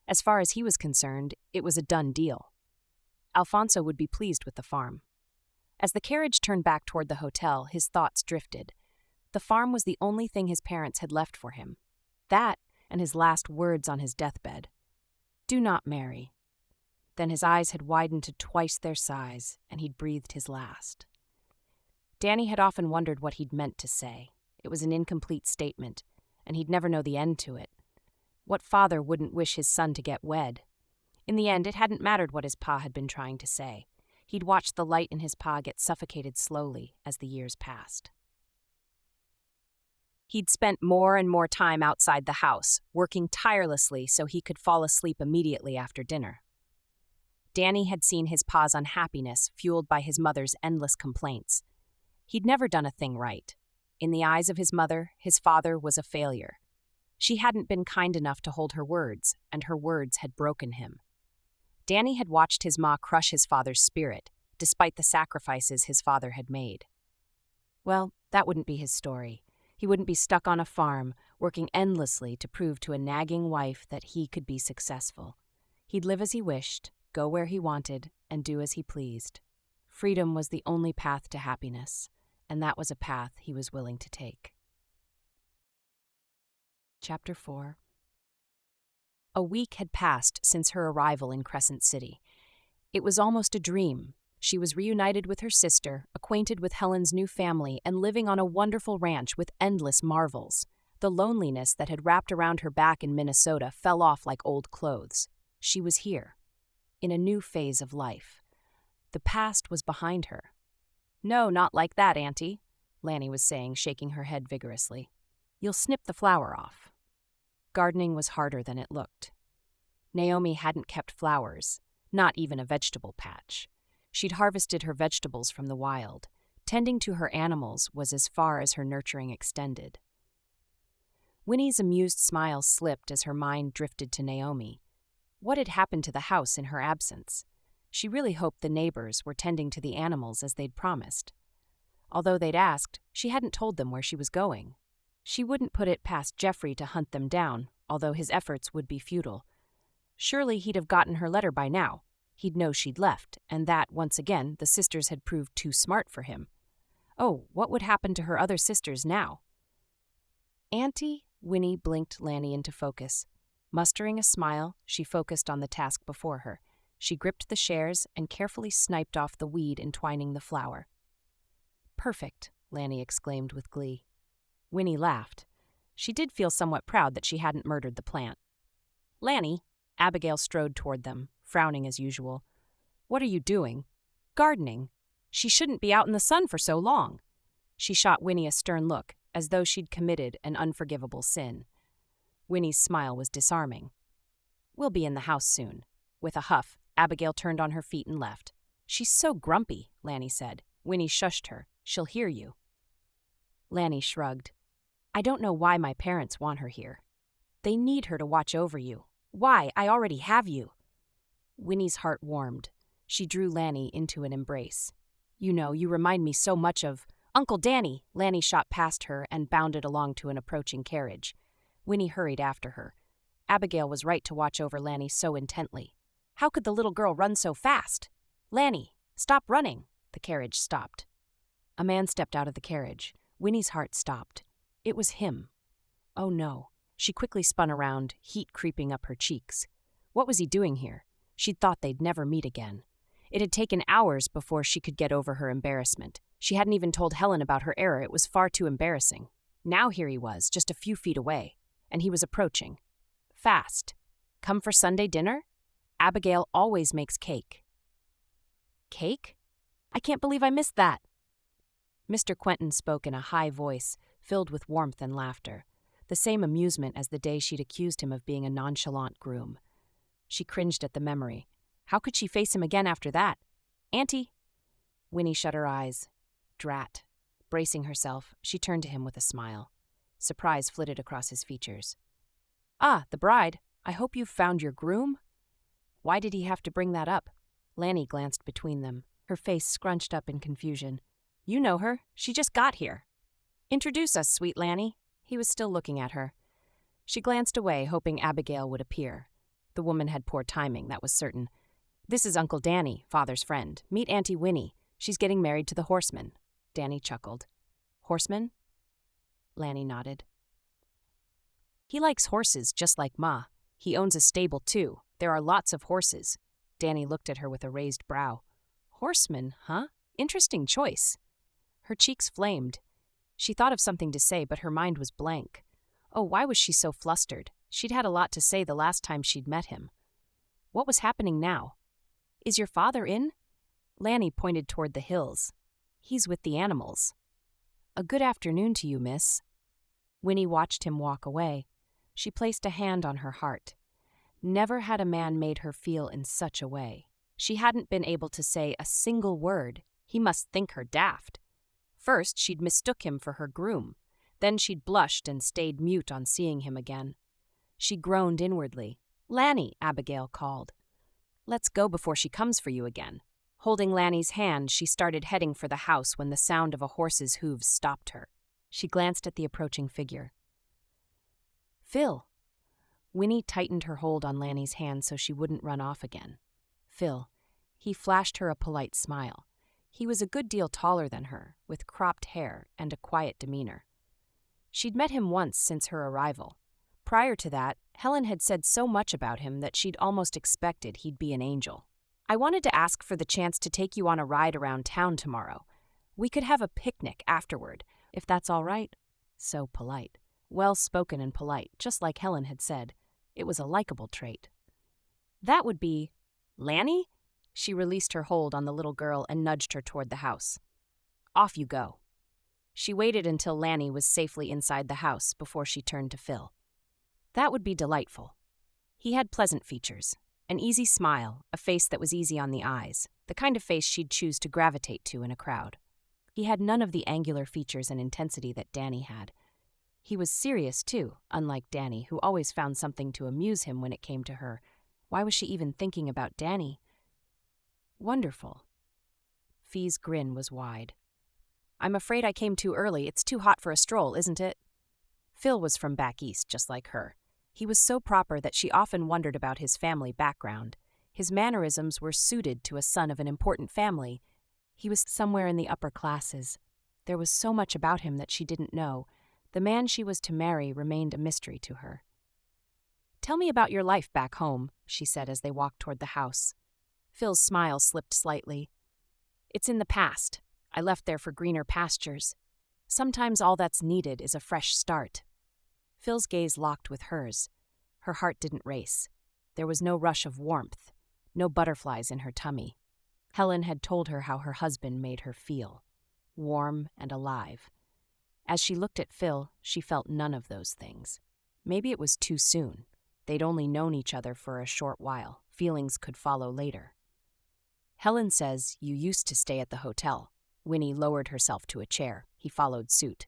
As far as he was concerned, it was a done deal. Alfonso would be pleased with the farm. As the carriage turned back toward the hotel, his thoughts drifted. The farm was the only thing his parents had left for him. That, and his last words on his deathbed. Do not marry. Then his eyes had widened to twice their size, and he'd breathed his last. Danny had often wondered what he'd meant to say. It was an incomplete statement, and he'd never know the end to it. What father wouldn't wish his son to get wed? In the end, it hadn't mattered what his pa had been trying to say. He'd watched the light in his pa get suffocated slowly as the years passed. He'd spent more and more time outside the house, working tirelessly so he could fall asleep immediately after dinner. Danny had seen his pa's unhappiness fueled by his mother's endless complaints. He'd never done a thing right. In the eyes of his mother, his father was a failure. She hadn't been kind enough to hold her words, and her words had broken him. Danny had watched his ma crush his father's spirit, despite the sacrifices his father had made. Well, that wouldn't be his story. He wouldn't be stuck on a farm, working endlessly to prove to a nagging wife that he could be successful. He'd live as he wished, go where he wanted, and do as he pleased. Freedom was the only path to happiness, and that was a path he was willing to take. Chapter 4. A week had passed since her arrival in Crescent City. It was almost a dream. She was reunited with her sister, acquainted with Helen's new family, and living on a wonderful ranch with endless marvels. The loneliness that had wrapped around her back in Minnesota fell off like old clothes. She was here, in a new phase of life. The past was behind her. "No, not like that, Auntie," Lanny was saying, shaking her head vigorously. "You'll snip the flower off." Gardening was harder than it looked. Naomi hadn't kept flowers, not even a vegetable patch. She'd harvested her vegetables from the wild. Tending to her animals was as far as her nurturing extended. Winnie's amused smile slipped as her mind drifted to Naomi. What had happened to the house in her absence? She really hoped the neighbors were tending to the animals as they'd promised. Although they'd asked, she hadn't told them where she was going. She wouldn't put it past Geoffrey to hunt them down, although his efforts would be futile. Surely he'd have gotten her letter by now. He'd know she'd left, and that, once again, the sisters had proved too smart for him. Oh, what would happen to her other sisters now? "Auntie," Winnie blinked Lanny into focus. Mustering a smile, she focused on the task before her. She gripped the shares and carefully sniped off the weed entwining the flower. "Perfect," Lanny exclaimed with glee. Winnie laughed. She did feel somewhat proud that she hadn't murdered the plant. "Lanny," Abigail strode toward them, frowning as usual. "What are you doing?" "Gardening. She shouldn't be out in the sun for so long." She shot Winnie a stern look, as though she'd committed an unforgivable sin. Winnie's smile was disarming. "We'll be in the house soon." With a huff, Abigail turned on her feet and left. "She's so grumpy," Lanny said. Winnie shushed her. "She'll hear you." Lanny shrugged. "I don't know why my parents want her here. They need her to watch over you. Why? I already have you." Winnie's heart warmed. She drew Lanny into an embrace. "You know, you remind me so much of Uncle Danny." Lanny shot past her and bounded along to an approaching carriage. Winnie hurried after her. Abigail was right to watch over Lanny so intently. How could the little girl run so fast? "Lanny, stop running." The carriage stopped. A man stepped out of the carriage. Winnie's heart stopped. It was him. Oh no. She quickly spun around, heat creeping up her cheeks. What was he doing here? She'd thought they'd never meet again. It had taken hours before she could get over her embarrassment. She hadn't even told Helen about her error. It was far too embarrassing. Now here he was, just a few feet away, and he was approaching. Fast. "Come for Sunday dinner? Abigail always makes cake." "Cake? I can't believe I missed that." Mr. Quentin spoke in a high voice, filled with warmth and laughter, the same amusement as the day she'd accused him of being a nonchalant groom. She cringed at the memory. How could she face him again after that? "Auntie." Winnie shut her eyes. Drat. Bracing herself, she turned to him with a smile. Surprise flitted across his features. "Ah, the bride. I hope you've found your groom?" Why did he have to bring that up? Lanny glanced between them, her face scrunched up in confusion. "You know her. She just got here." "Introduce us, sweet Lanny." He was still looking at her. She glanced away, hoping Abigail would appear. The woman had poor timing, that was certain. "This is Uncle Danny, Father's friend. Meet Auntie Winnie. She's getting married to the horseman." Danny chuckled. "Horseman?" Lanny nodded. "He likes horses, just like Ma. He owns a stable, too. There are lots of horses." Danny looked at her with a raised brow. "Horseman, huh? Interesting choice." Her cheeks flamed. She thought of something to say, but her mind was blank. Oh, why was she so flustered? She'd had a lot to say the last time she'd met him. What was happening now? "Is your father in?" Lanny pointed toward the hills. "He's with the animals." "A good afternoon to you, miss." Winnie watched him walk away. She placed a hand on her heart. Never had a man made her feel in such a way. She hadn't been able to say a single word. He must think her daft. First, she'd mistook him for her groom. Then she'd blushed and stayed mute on seeing him again. She groaned inwardly. "Lanny," Abigail called. "Let's go before she comes for you again." Holding Lanny's hand, she started heading for the house when the sound of a horse's hooves stopped her. She glanced at the approaching figure. Phil. Winnie tightened her hold on Lanny's hand so she wouldn't run off again. Phil. He flashed her a polite smile. He was a good deal taller than her, with cropped hair and a quiet demeanor. She'd met him once since her arrival. Prior to that, Helen had said so much about him that she'd almost expected he'd be an angel. I wanted to ask for the chance to take you on a ride around town tomorrow. We could have a picnic afterward, if that's all right. So polite. Well-spoken and polite, just like Helen had said. It was a likable trait. That would be... Lanny? She released her hold on the little girl and nudged her toward the house. Off you go. She waited until Lanny was safely inside the house before she turned to Phil. That would be delightful. He had pleasant features, an easy smile, a face that was easy on the eyes, the kind of face she'd choose to gravitate to in a crowd. He had none of the angular features and intensity that Danny had. He was serious, too, unlike Danny, who always found something to amuse him when it came to her. Why was she even thinking about Danny? Wonderful. Fee's grin was wide. I'm afraid I came too early. It's too hot for a stroll, isn't it? Phil was from back east, just like her. He was so proper that she often wondered about his family background. His mannerisms were suited to a son of an important family. He was somewhere in the upper classes. There was so much about him that she didn't know. The man she was to marry remained a mystery to her. Tell me about your life back home, she said as they walked toward the house. Phil's smile slipped slightly. It's in the past. I left there for greener pastures. Sometimes all that's needed is a fresh start. Phil's gaze locked with hers. Her heart didn't race. There was no rush of warmth, no butterflies in her tummy. Helen had told her how her husband made her feel, warm and alive. As she looked at Phil, she felt none of those things. Maybe it was too soon. They'd only known each other for a short while. Feelings could follow later. Helen says you used to stay at the hotel. Winnie lowered herself to a chair. He followed suit.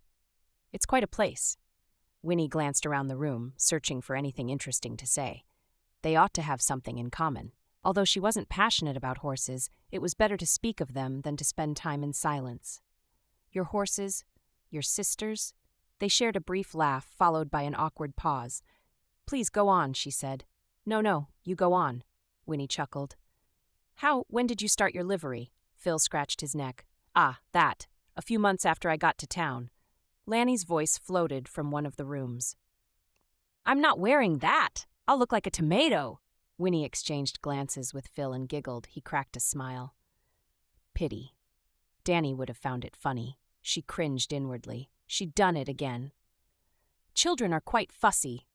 It's quite a place. Winnie glanced around the room, searching for anything interesting to say. They ought to have something in common. Although she wasn't passionate about horses, it was better to speak of them than to spend time in silence. Your horses? Your sisters? They shared a brief laugh, followed by an awkward pause. Please go on, she said. No, you go on, Winnie chuckled. When did you start your livery? Phil scratched his neck. Ah, that. A few months after I got to town. Lanny's voice floated from one of the rooms. I'm not wearing that. I'll look like a tomato. Winnie exchanged glances with Phil and giggled. He cracked a smile. Pity. Danny would have found it funny. She cringed inwardly. She'd done it again. Children are quite fussy.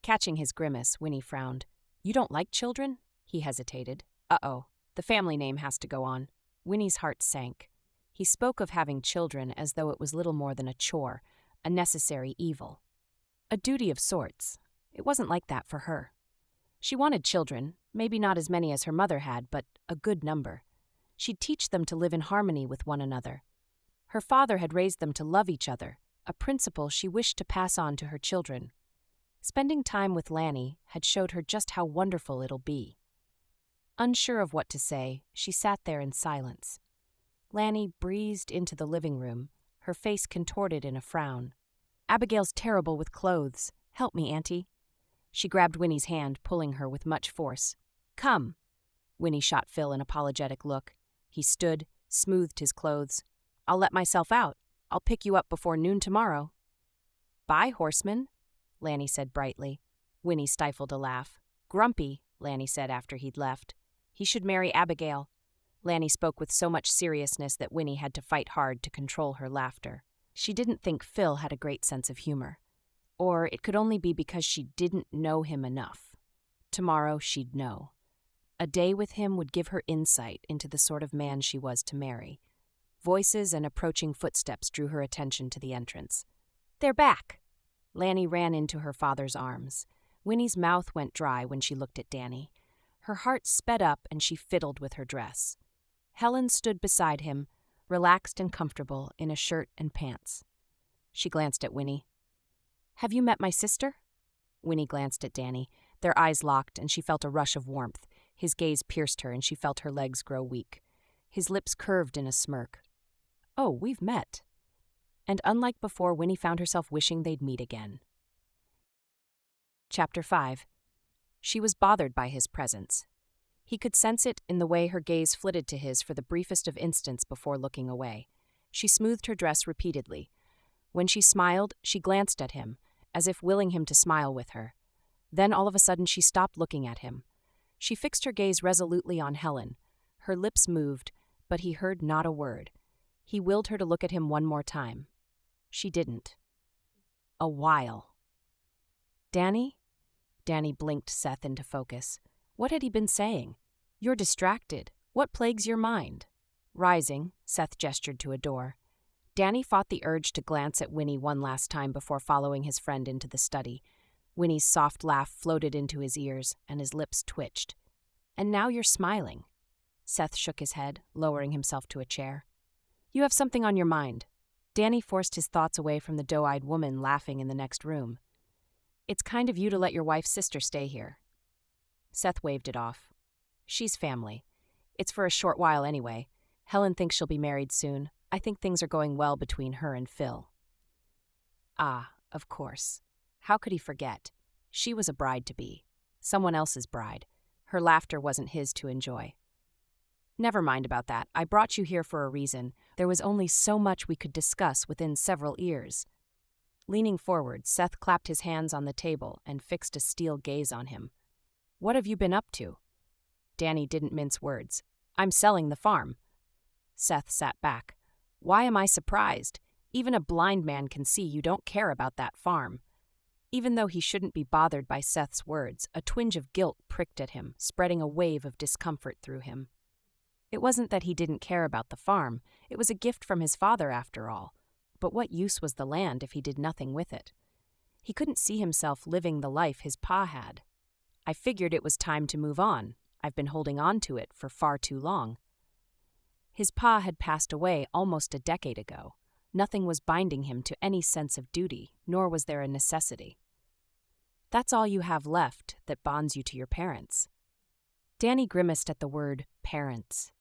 Catching his grimace, Winnie frowned. You don't like children? He hesitated. Uh-oh. The family name has to go on. Winnie's heart sank. He spoke of having children as though it was little more than a chore, a necessary evil. A duty of sorts. It wasn't like that for her. She wanted children, maybe not as many as her mother had, but a good number. She'd teach them to live in harmony with one another. Her father had raised them to love each other, a principle she wished to pass on to her children. Spending time with Lanny had showed her just how wonderful it'll be. Unsure of what to say, she sat there in silence. Lanny breezed into the living room, her face contorted in a frown. Abigail's terrible with clothes. Help me, Auntie. She grabbed Winnie's hand, pulling her with much force. Come. Winnie shot Phil an apologetic look. He stood, smoothed his clothes. I'll let myself out. I'll pick you up before noon tomorrow. Bye, horseman, Lanny said brightly. Winnie stifled a laugh. Grumpy, Lanny said after he'd left. He should marry Abigail. Lanny spoke with so much seriousness that Winnie had to fight hard to control her laughter. She didn't think Phil had a great sense of humor. Or it could only be because she didn't know him enough. Tomorrow she'd know. A day with him would give her insight into the sort of man she was to marry. Voices and approaching footsteps drew her attention to the entrance. They're back! Lanny ran into her father's arms. Winnie's mouth went dry when she looked at Danny. Her heart sped up and she fiddled with her dress. Helen stood beside him, relaxed and comfortable in a shirt and pants. She glanced at Winnie. Have you met my sister? Winnie glanced at Danny. Their eyes locked and she felt a rush of warmth. His gaze pierced her and she felt her legs grow weak. His lips curved in a smirk. Oh, we've met. And unlike before, Winnie found herself wishing they'd meet again. Chapter 5. She was bothered by his presence. He could sense it in the way her gaze flitted to his for the briefest of instants before looking away. She smoothed her dress repeatedly. When she smiled, she glanced at him, as if willing him to smile with her. Then all of a sudden she stopped looking at him. She fixed her gaze resolutely on Helen. Her lips moved, but he heard not a word. He willed her to look at him one more time. She didn't. A while. Danny? Danny blinked Seth into focus. What had he been saying? You're distracted. What plagues your mind? Rising, Seth gestured to a door. Danny fought the urge to glance at Winnie one last time before following his friend into the study. Winnie's soft laugh floated into his ears, and his lips twitched. And now you're smiling. Seth shook his head, lowering himself to a chair. You have something on your mind. Danny forced his thoughts away from the doe-eyed woman laughing in the next room. It's kind of you to let your wife's sister stay here. Seth waved it off. She's family. It's for a short while anyway. Helen thinks she'll be married soon. I think things are going well between her and Phil. Ah, of course. How could he forget? She was a bride-to-be. Someone else's bride. Her laughter wasn't his to enjoy. Never mind about that. I brought you here for a reason. There was only so much we could discuss within several ears. Leaning forward, Seth clapped his hands on the table and fixed a steel gaze on him. What have you been up to? Danny didn't mince words. I'm selling the farm. Seth sat back. Why am I surprised? Even a blind man can see you don't care about that farm. Even though he shouldn't be bothered by Seth's words, a twinge of guilt pricked at him, spreading a wave of discomfort through him. It wasn't that he didn't care about the farm. It was a gift from his father, after all. But what use was the land if he did nothing with it? He couldn't see himself living the life his pa had. I figured it was time to move on. I've been holding on to it for far too long. His pa had passed away almost a decade ago. Nothing was binding him to any sense of duty, nor was there a necessity. That's all you have left that bonds you to your parents. Danny grimaced at the word parents.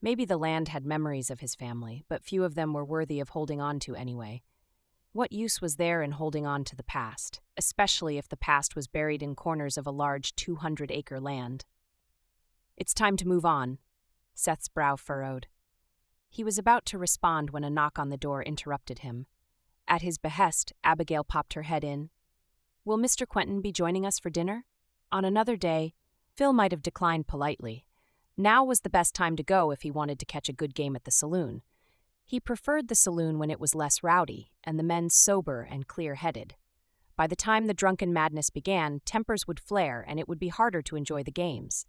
Maybe the land had memories of his family, but few of them were worthy of holding on to anyway. What use was there in holding on to the past, especially if the past was buried in corners of a large 200-acre land? It's time to move on. Seth's brow furrowed. He was about to respond when a knock on the door interrupted him. At his behest, Abigail popped her head in. Will Mr. Quentin be joining us for dinner? On another day, Phil might have declined politely. Now was the best time to go if he wanted to catch a good game at the saloon. He preferred the saloon when it was less rowdy and the men sober and clear-headed. By the time the drunken madness began, tempers would flare and it would be harder to enjoy the games.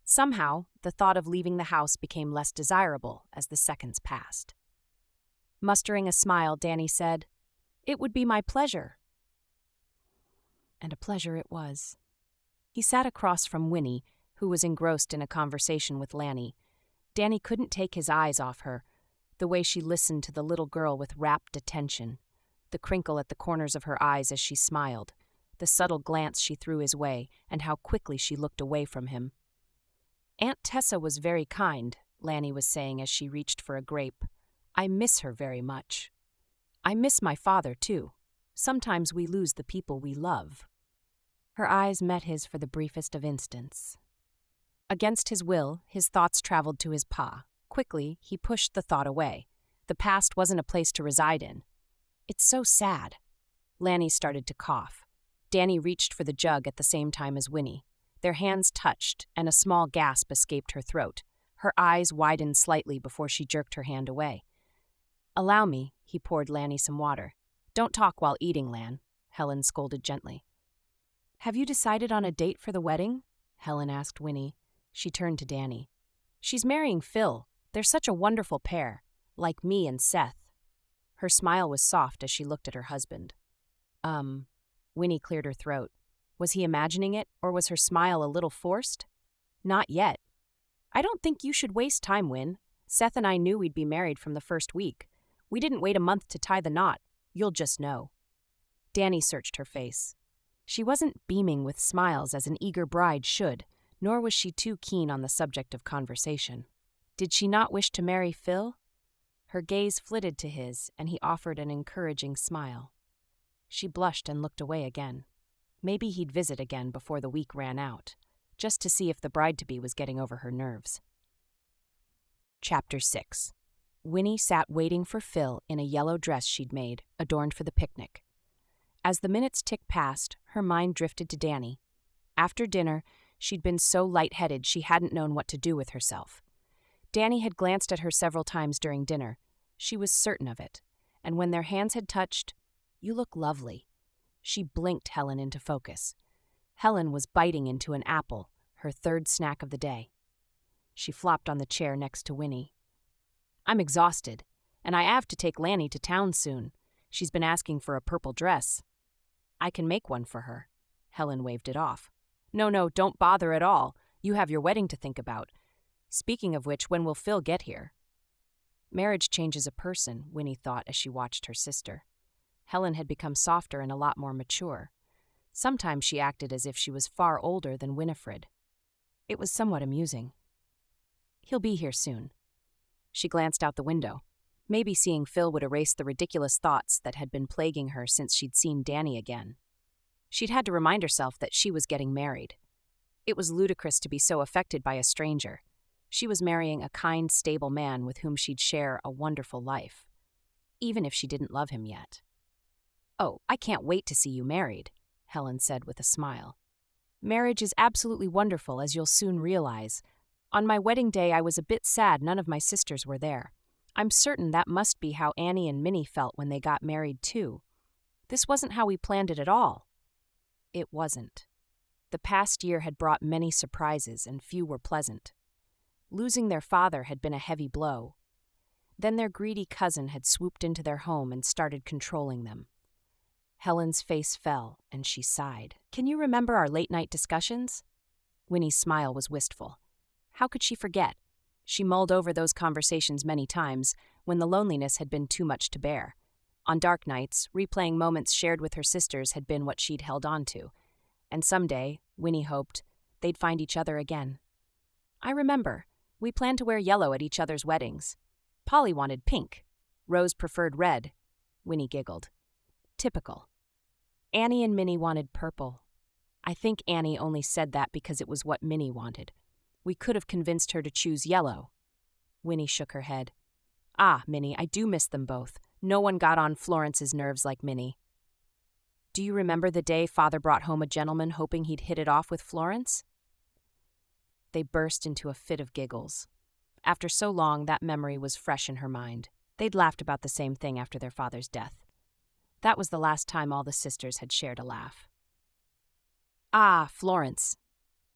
Somehow, the thought of leaving the house became less desirable as the seconds passed. Mustering a smile, Danny said, "It would be my pleasure." And a pleasure it was. He sat across from Winnie, who was engrossed in a conversation with Lanny. Danny couldn't take his eyes off her, the way she listened to the little girl with rapt attention, the crinkle at the corners of her eyes as she smiled, the subtle glance she threw his way, and how quickly she looked away from him. Aunt Tessa was very kind, Lanny was saying as she reached for a grape. I miss her very much. I miss my father, too. Sometimes we lose the people we love. Her eyes met his for the briefest of instants. Against his will, his thoughts traveled to his pa. Quickly, he pushed the thought away. The past wasn't a place to reside in. It's so sad. Lanny started to cough. Danny reached for the jug at the same time as Winnie. Their hands touched, and a small gasp escaped her throat. Her eyes widened slightly before she jerked her hand away. Allow me, he poured Lanny some water. Don't talk while eating, Lan, Helen scolded gently. Have you decided on a date for the wedding? Helen asked Winnie. She turned to Danny. She's marrying Phil. They're such a wonderful pair, like me and Seth. Her smile was soft as she looked at her husband. Winnie cleared her throat. Was he imagining it, or was her smile a little forced? Not yet. I don't think you should waste time, Win. Seth and I knew we'd be married from the first week. We didn't wait a month to tie the knot. You'll just know. Danny searched her face. She wasn't beaming with smiles as an eager bride should, nor was she too keen on the subject of conversation. Did she not wish to marry Phil? Her gaze flitted to his, and he offered an encouraging smile. She blushed and looked away again. Maybe he'd visit again before the week ran out, just to see if the bride-to-be was getting over her nerves. Chapter 6. Winnie sat waiting for Phil in a yellow dress she'd made, adorned for the picnic. As the minutes ticked past, her mind drifted to Danny. After dinner, she'd been so lightheaded she hadn't known what to do with herself. Danny had glanced at her several times during dinner. She was certain of it. And when their hands had touched, "You look lovely." She blinked Helen into focus. Helen was biting into an apple, her third snack of the day. She flopped on the chair next to Winnie. "I'm exhausted, and I have to take Lanny to town soon. She's been asking for a purple dress." "I can make one for her." Helen waved it off. No, don't bother at all. You have your wedding to think about. Speaking of which, when will Phil get here?" Marriage changes a person, Winnie thought as she watched her sister. Helen had become softer and a lot more mature. Sometimes she acted as if she was far older than Winifred. It was somewhat amusing. "He'll be here soon." She glanced out the window. Maybe seeing Phil would erase the ridiculous thoughts that had been plaguing her since she'd seen Danny again. She'd had to remind herself that she was getting married. It was ludicrous to be so affected by a stranger. She was marrying a kind, stable man with whom she'd share a wonderful life, even if she didn't love him yet. "Oh, I can't wait to see you married," Helen said with a smile. "Marriage is absolutely wonderful, as you'll soon realize. On my wedding day, I was a bit sad none of my sisters were there. I'm certain that must be how Annie and Minnie felt when they got married, too. This wasn't how we planned it at all." It wasn't. The past year had brought many surprises, and few were pleasant. Losing their father had been a heavy blow. Then their greedy cousin had swooped into their home and started controlling them. Helen's face fell, and she sighed. "Can you remember our late-night discussions?" Winnie's smile was wistful. How could she forget? She mulled over those conversations many times, when the loneliness had been too much to bear. On dark nights, replaying moments shared with her sisters had been what she'd held on to. And someday, Winnie hoped, they'd find each other again. "I remember. We planned to wear yellow at each other's weddings. Polly wanted pink. Rose preferred red." Winnie giggled. "Typical." "Annie and Minnie wanted purple. I think Annie only said that because it was what Minnie wanted. We could have convinced her to choose yellow." Winnie shook her head. "Ah, Minnie, I do miss them both. No one got on Florence's nerves like Minnie." "Do you remember the day Father brought home a gentleman hoping he'd hit it off with Florence?" They burst into a fit of giggles. After so long, that memory was fresh in her mind. They'd laughed about the same thing after their father's death. That was the last time all the sisters had shared a laugh. "Ah, Florence."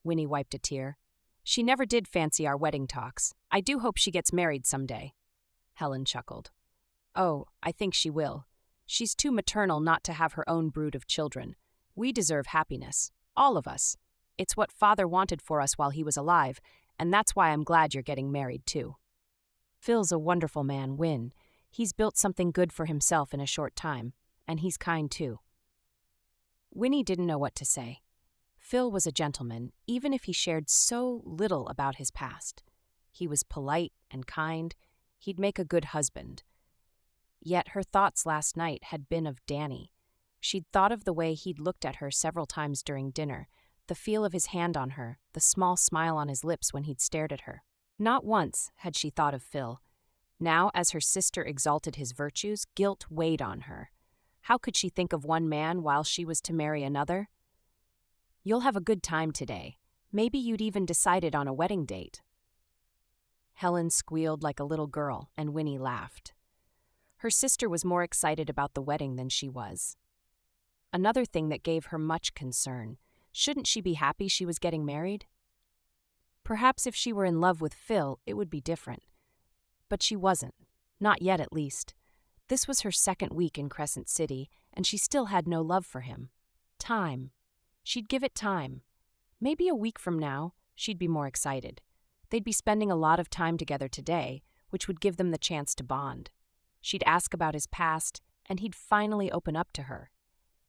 Winnie wiped a tear. "She never did fancy our wedding talks. I do hope she gets married someday." Helen chuckled. "Oh, I think she will. She's too maternal not to have her own brood of children. We deserve happiness. All of us. It's what Father wanted for us while he was alive, and that's why I'm glad you're getting married, too. Phil's a wonderful man, Win. He's built something good for himself in a short time, and he's kind, too." Winnie didn't know what to say. Phil was a gentleman, even if he shared so little about his past. He was polite and kind. He'd make a good husband. Yet her thoughts last night had been of Danny. She'd thought of the way he'd looked at her several times during dinner, the feel of his hand on her, the small smile on his lips when he'd stared at her. Not once had she thought of Phil. Now, as her sister exalted his virtues, guilt weighed on her. How could she think of one man while she was to marry another? "You'll have a good time today. Maybe you'd even decided on a wedding date." Helen squealed like a little girl, and Winnie laughed. Her sister was more excited about the wedding than she was. Another thing that gave her much concern. Shouldn't she be happy she was getting married? Perhaps if she were in love with Phil, it would be different. But she wasn't. Not yet, at least. This was her second week in Crescent City, and she still had no love for him. Time. She'd give it time. Maybe a week from now, she'd be more excited. They'd be spending a lot of time together today, which would give them the chance to bond. She'd ask about his past, and he'd finally open up to her.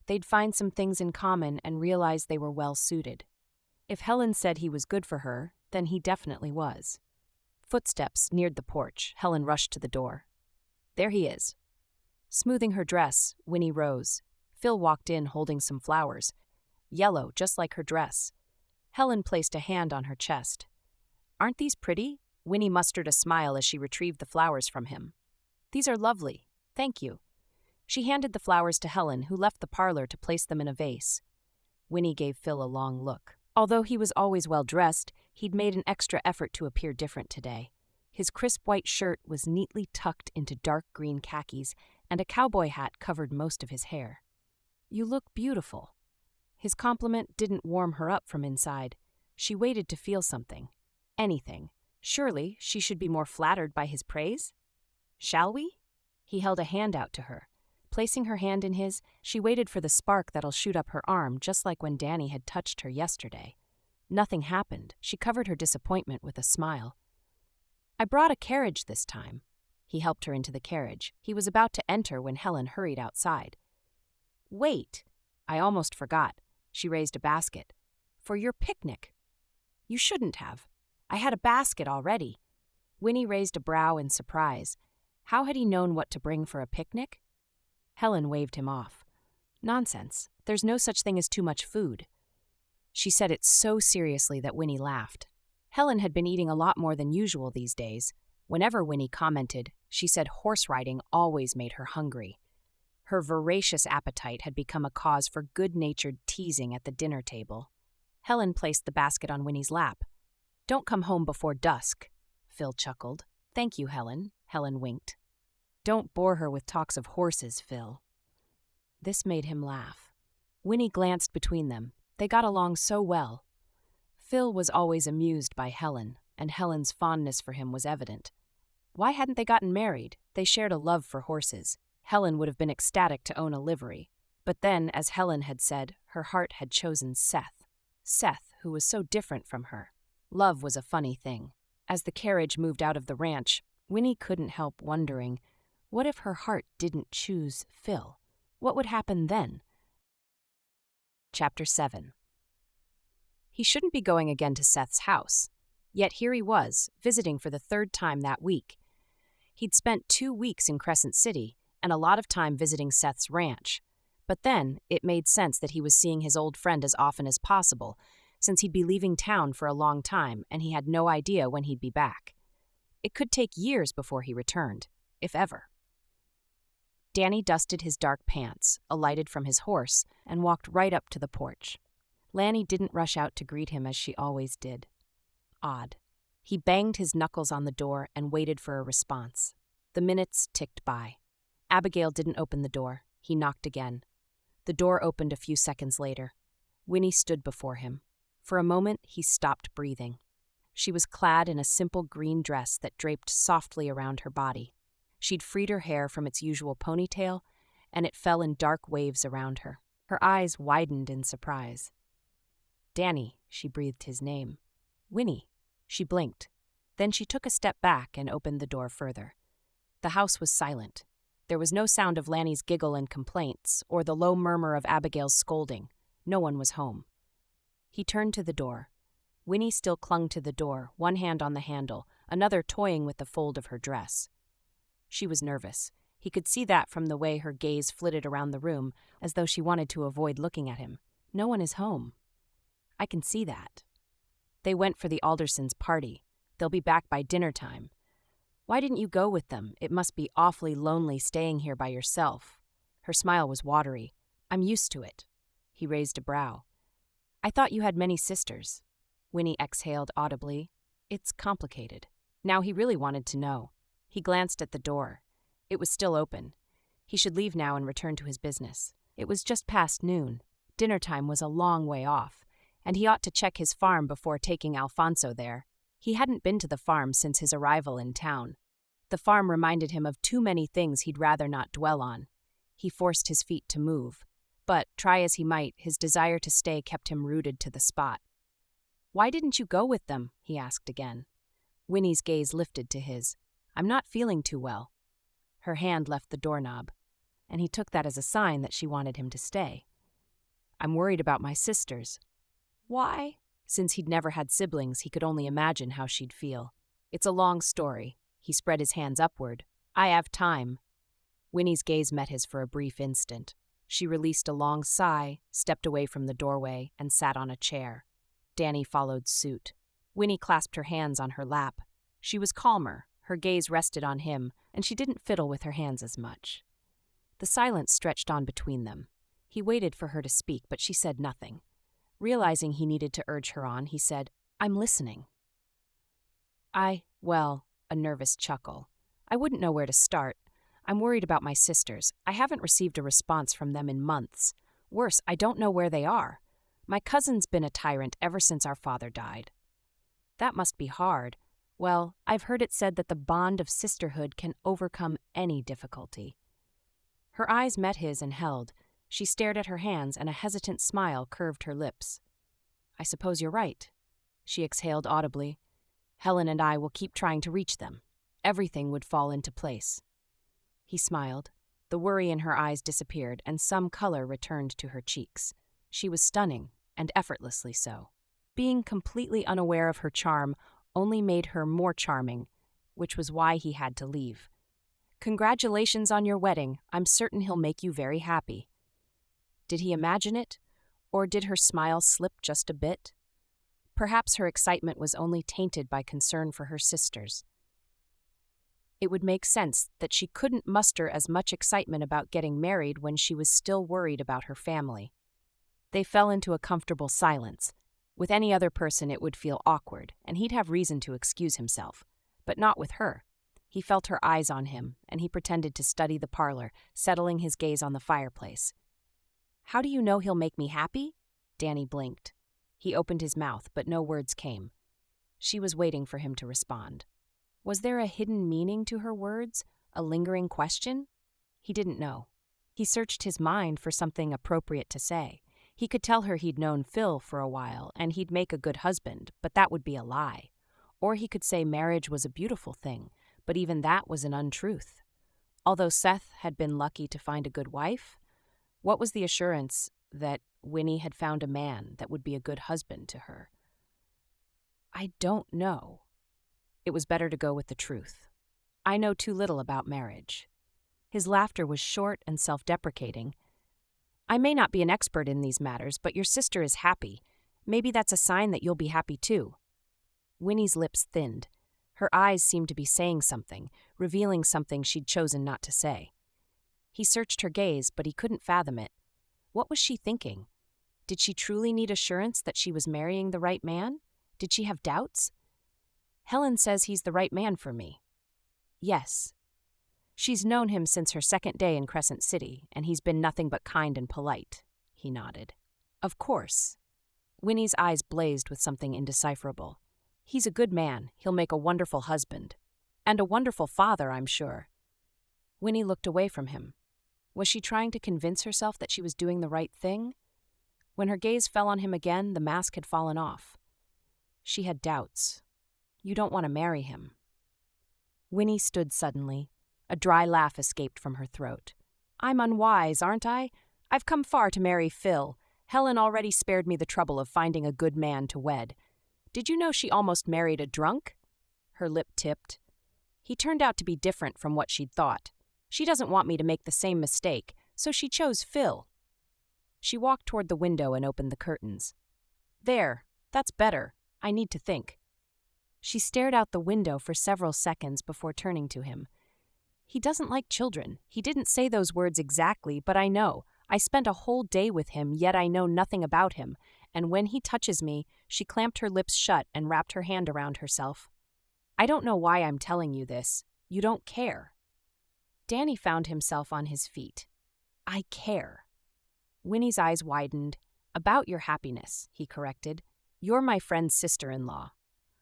They'd find some things in common and realize they were well-suited. If Helen said he was good for her, then he definitely was. Footsteps neared the porch. Helen rushed to the door. There he is. Smoothing her dress, Winnie rose. Phil walked in holding some flowers. Yellow, just like her dress. Helen placed a hand on her chest. Aren't these pretty? Winnie mustered a smile as she retrieved the flowers from him. These are lovely. Thank you. She handed the flowers to Helen, who left the parlor to place them in a vase. Winnie gave Phil a long look. Although he was always well dressed, he'd made an extra effort to appear different today. His crisp white shirt was neatly tucked into dark green khakis, and a cowboy hat covered most of his hair. You look beautiful. His compliment didn't warm her up from inside. She waited to feel something. Anything. Surely she should be more flattered by his praise? Shall we? He held a hand out to her. Placing her hand in his, she waited for the spark that'll shoot up her arm, just like when Danny had touched her yesterday. Nothing happened. She covered her disappointment with a smile. I brought a carriage this time. He helped her into the carriage. He was about to enter when Helen hurried outside. Wait, I almost forgot. She raised a basket. For your picnic. You shouldn't have. I had a basket already. Winnie raised a brow in surprise. How had he known what to bring for a picnic? Helen waved him off. Nonsense. There's no such thing as too much food. She said it so seriously that Winnie laughed. Helen had been eating a lot more than usual these days. Whenever Winnie commented, she said horse riding always made her hungry. Her voracious appetite had become a cause for good-natured teasing at the dinner table. Helen placed the basket on Winnie's lap. Don't come home before dusk, Phil chuckled. Thank you, Helen, Helen winked. Don't bore her with talks of horses, Phil. This made him laugh. Winnie glanced between them. They got along so well. Phil was always amused by Helen, and Helen's fondness for him was evident. Why hadn't they gotten married? They shared a love for horses. Helen would have been ecstatic to own a livery. But then, as Helen had said, her heart had chosen Seth. Seth, who was so different from her. Love was a funny thing. As the carriage moved out of the ranch, Winnie couldn't help wondering, what if her heart didn't choose Phil? What would happen then? Chapter 7. He shouldn't be going again to Seth's house. Yet here he was, visiting for the third time that week. He'd spent 2 weeks in Crescent City, and a lot of time visiting Seth's ranch. But then, it made sense that he was seeing his old friend as often as possible, since he'd be leaving town for a long time and he had no idea when he'd be back. It could take years before he returned, if ever. Danny dusted his dark pants, alighted from his horse, and walked right up to the porch. Lanny didn't rush out to greet him as she always did. Odd. He banged his knuckles on the door and waited for a response. The minutes ticked by. Abigail didn't open the door. He knocked again. The door opened a few seconds later. Winnie stood before him. For a moment, he stopped breathing. She was clad in a simple green dress that draped softly around her body. She'd freed her hair from its usual ponytail, and it fell in dark waves around her. Her eyes widened in surprise. Danny, she breathed his name. Winnie, she blinked. Then she took a step back and opened the door further. The house was silent. There was no sound of Lanny's giggle and complaints, or the low murmur of Abigail's scolding. No one was home. He turned to the door. Winnie still clung to the door, one hand on the handle, another toying with the fold of her dress. She was nervous. He could see that from the way her gaze flitted around the room, as though she wanted to avoid looking at him. No one is home. I can see that. They went for the Aldersons' party. They'll be back by dinner time. Why didn't you go with them? It must be awfully lonely staying here by yourself. Her smile was watery. I'm used to it. He raised a brow. I thought you had many sisters. Winnie exhaled audibly. It's complicated. Now he really wanted to know. He glanced at the door. It was still open. He should leave now and return to his business. It was just past noon. Dinner time was a long way off, and he ought to check his farm before taking Alfonso there. He hadn't been to the farm since his arrival in town. The farm reminded him of too many things he'd rather not dwell on. He forced his feet to move. But, try as he might, his desire to stay kept him rooted to the spot. Why didn't you go with them? He asked again. Winnie's gaze lifted to his. I'm not feeling too well. Her hand left the doorknob, and he took that as a sign that she wanted him to stay. I'm worried about my sisters. Why? Since he'd never had siblings, he could only imagine how she'd feel. It's a long story. He spread his hands upward. I have time. Winnie's gaze met his for a brief instant. She released a long sigh, stepped away from the doorway, and sat on a chair. Danny followed suit. Winnie clasped her hands on her lap. She was calmer, her gaze rested on him, and she didn't fiddle with her hands as much. The silence stretched on between them. He waited for her to speak, but she said nothing. Realizing he needed to urge her on, he said, "I'm listening." A nervous chuckle. "I wouldn't know where to start. I'm worried about my sisters. I haven't received a response from them in months. Worse, I don't know where they are. My cousin's been a tyrant ever since our father died." "That must be hard. Well, I've heard it said that the bond of sisterhood can overcome any difficulty." Her eyes met his and held. She stared at her hands, and a hesitant smile curved her lips. "I suppose you're right." She exhaled audibly. "Helen and I will keep trying to reach them. Everything would fall into place." He smiled. The worry in her eyes disappeared, and some color returned to her cheeks. She was stunning, and effortlessly so. Being completely unaware of her charm only made her more charming, which was why he had to leave. "Congratulations on your wedding. I'm certain he'll make you very happy." Did he imagine it, or did her smile slip just a bit? Perhaps her excitement was only tainted by concern for her sisters. It would make sense that she couldn't muster as much excitement about getting married when she was still worried about her family. They fell into a comfortable silence. With any other person it would feel awkward, and he'd have reason to excuse himself. But not with her. He felt her eyes on him, and he pretended to study the parlor, settling his gaze on the fireplace. "How do you know he'll make me happy?" Danny blinked. He opened his mouth, but no words came. She was waiting for him to respond. Was there a hidden meaning to her words, a lingering question? He didn't know. He searched his mind for something appropriate to say. He could tell her he'd known Phil for a while, and he'd make a good husband, but that would be a lie. Or he could say marriage was a beautiful thing, but even that was an untruth. Although Seth had been lucky to find a good wife, what was the assurance that Winnie had found a man that would be a good husband to her? "I don't know." It was better to go with the truth. "I know too little about marriage." His laughter was short and self-deprecating. "I may not be an expert in these matters, but your sister is happy. Maybe that's a sign that you'll be happy too." Winnie's lips thinned. Her eyes seemed to be saying something, revealing something she'd chosen not to say. He searched her gaze, but he couldn't fathom it. What was she thinking? Did she truly need assurance that she was marrying the right man? Did she have doubts? "Helen says he's the right man for me." "Yes." "She's known him since her second day in Crescent City, and he's been nothing but kind and polite." He nodded. "Of course." Winnie's eyes blazed with something indecipherable. "He's a good man. He'll make a wonderful husband. And a wonderful father, I'm sure." Winnie looked away from him. Was she trying to convince herself that she was doing the right thing? When her gaze fell on him again, the mask had fallen off. She had doubts. "You don't want to marry him." Winnie stood suddenly. A dry laugh escaped from her throat. "I'm unwise, aren't I? I've come far to marry Phil. Helen already spared me the trouble of finding a good man to wed. Did you know she almost married a drunk?" Her lip tipped. "He turned out to be different from what she'd thought. She doesn't want me to make the same mistake, so she chose Phil." She walked toward the window and opened the curtains. "There, that's better. I need to think." She stared out the window for several seconds before turning to him. "He doesn't like children. He didn't say those words exactly, but I know. I spent a whole day with him, yet I know nothing about him. And when he touches me," she clamped her lips shut and wrapped her hand around herself. "I don't know why I'm telling you this. You don't care." Danny found himself on his feet. "I care." Winnie's eyes widened. "About your happiness," he corrected. "You're my friend's sister-in-law."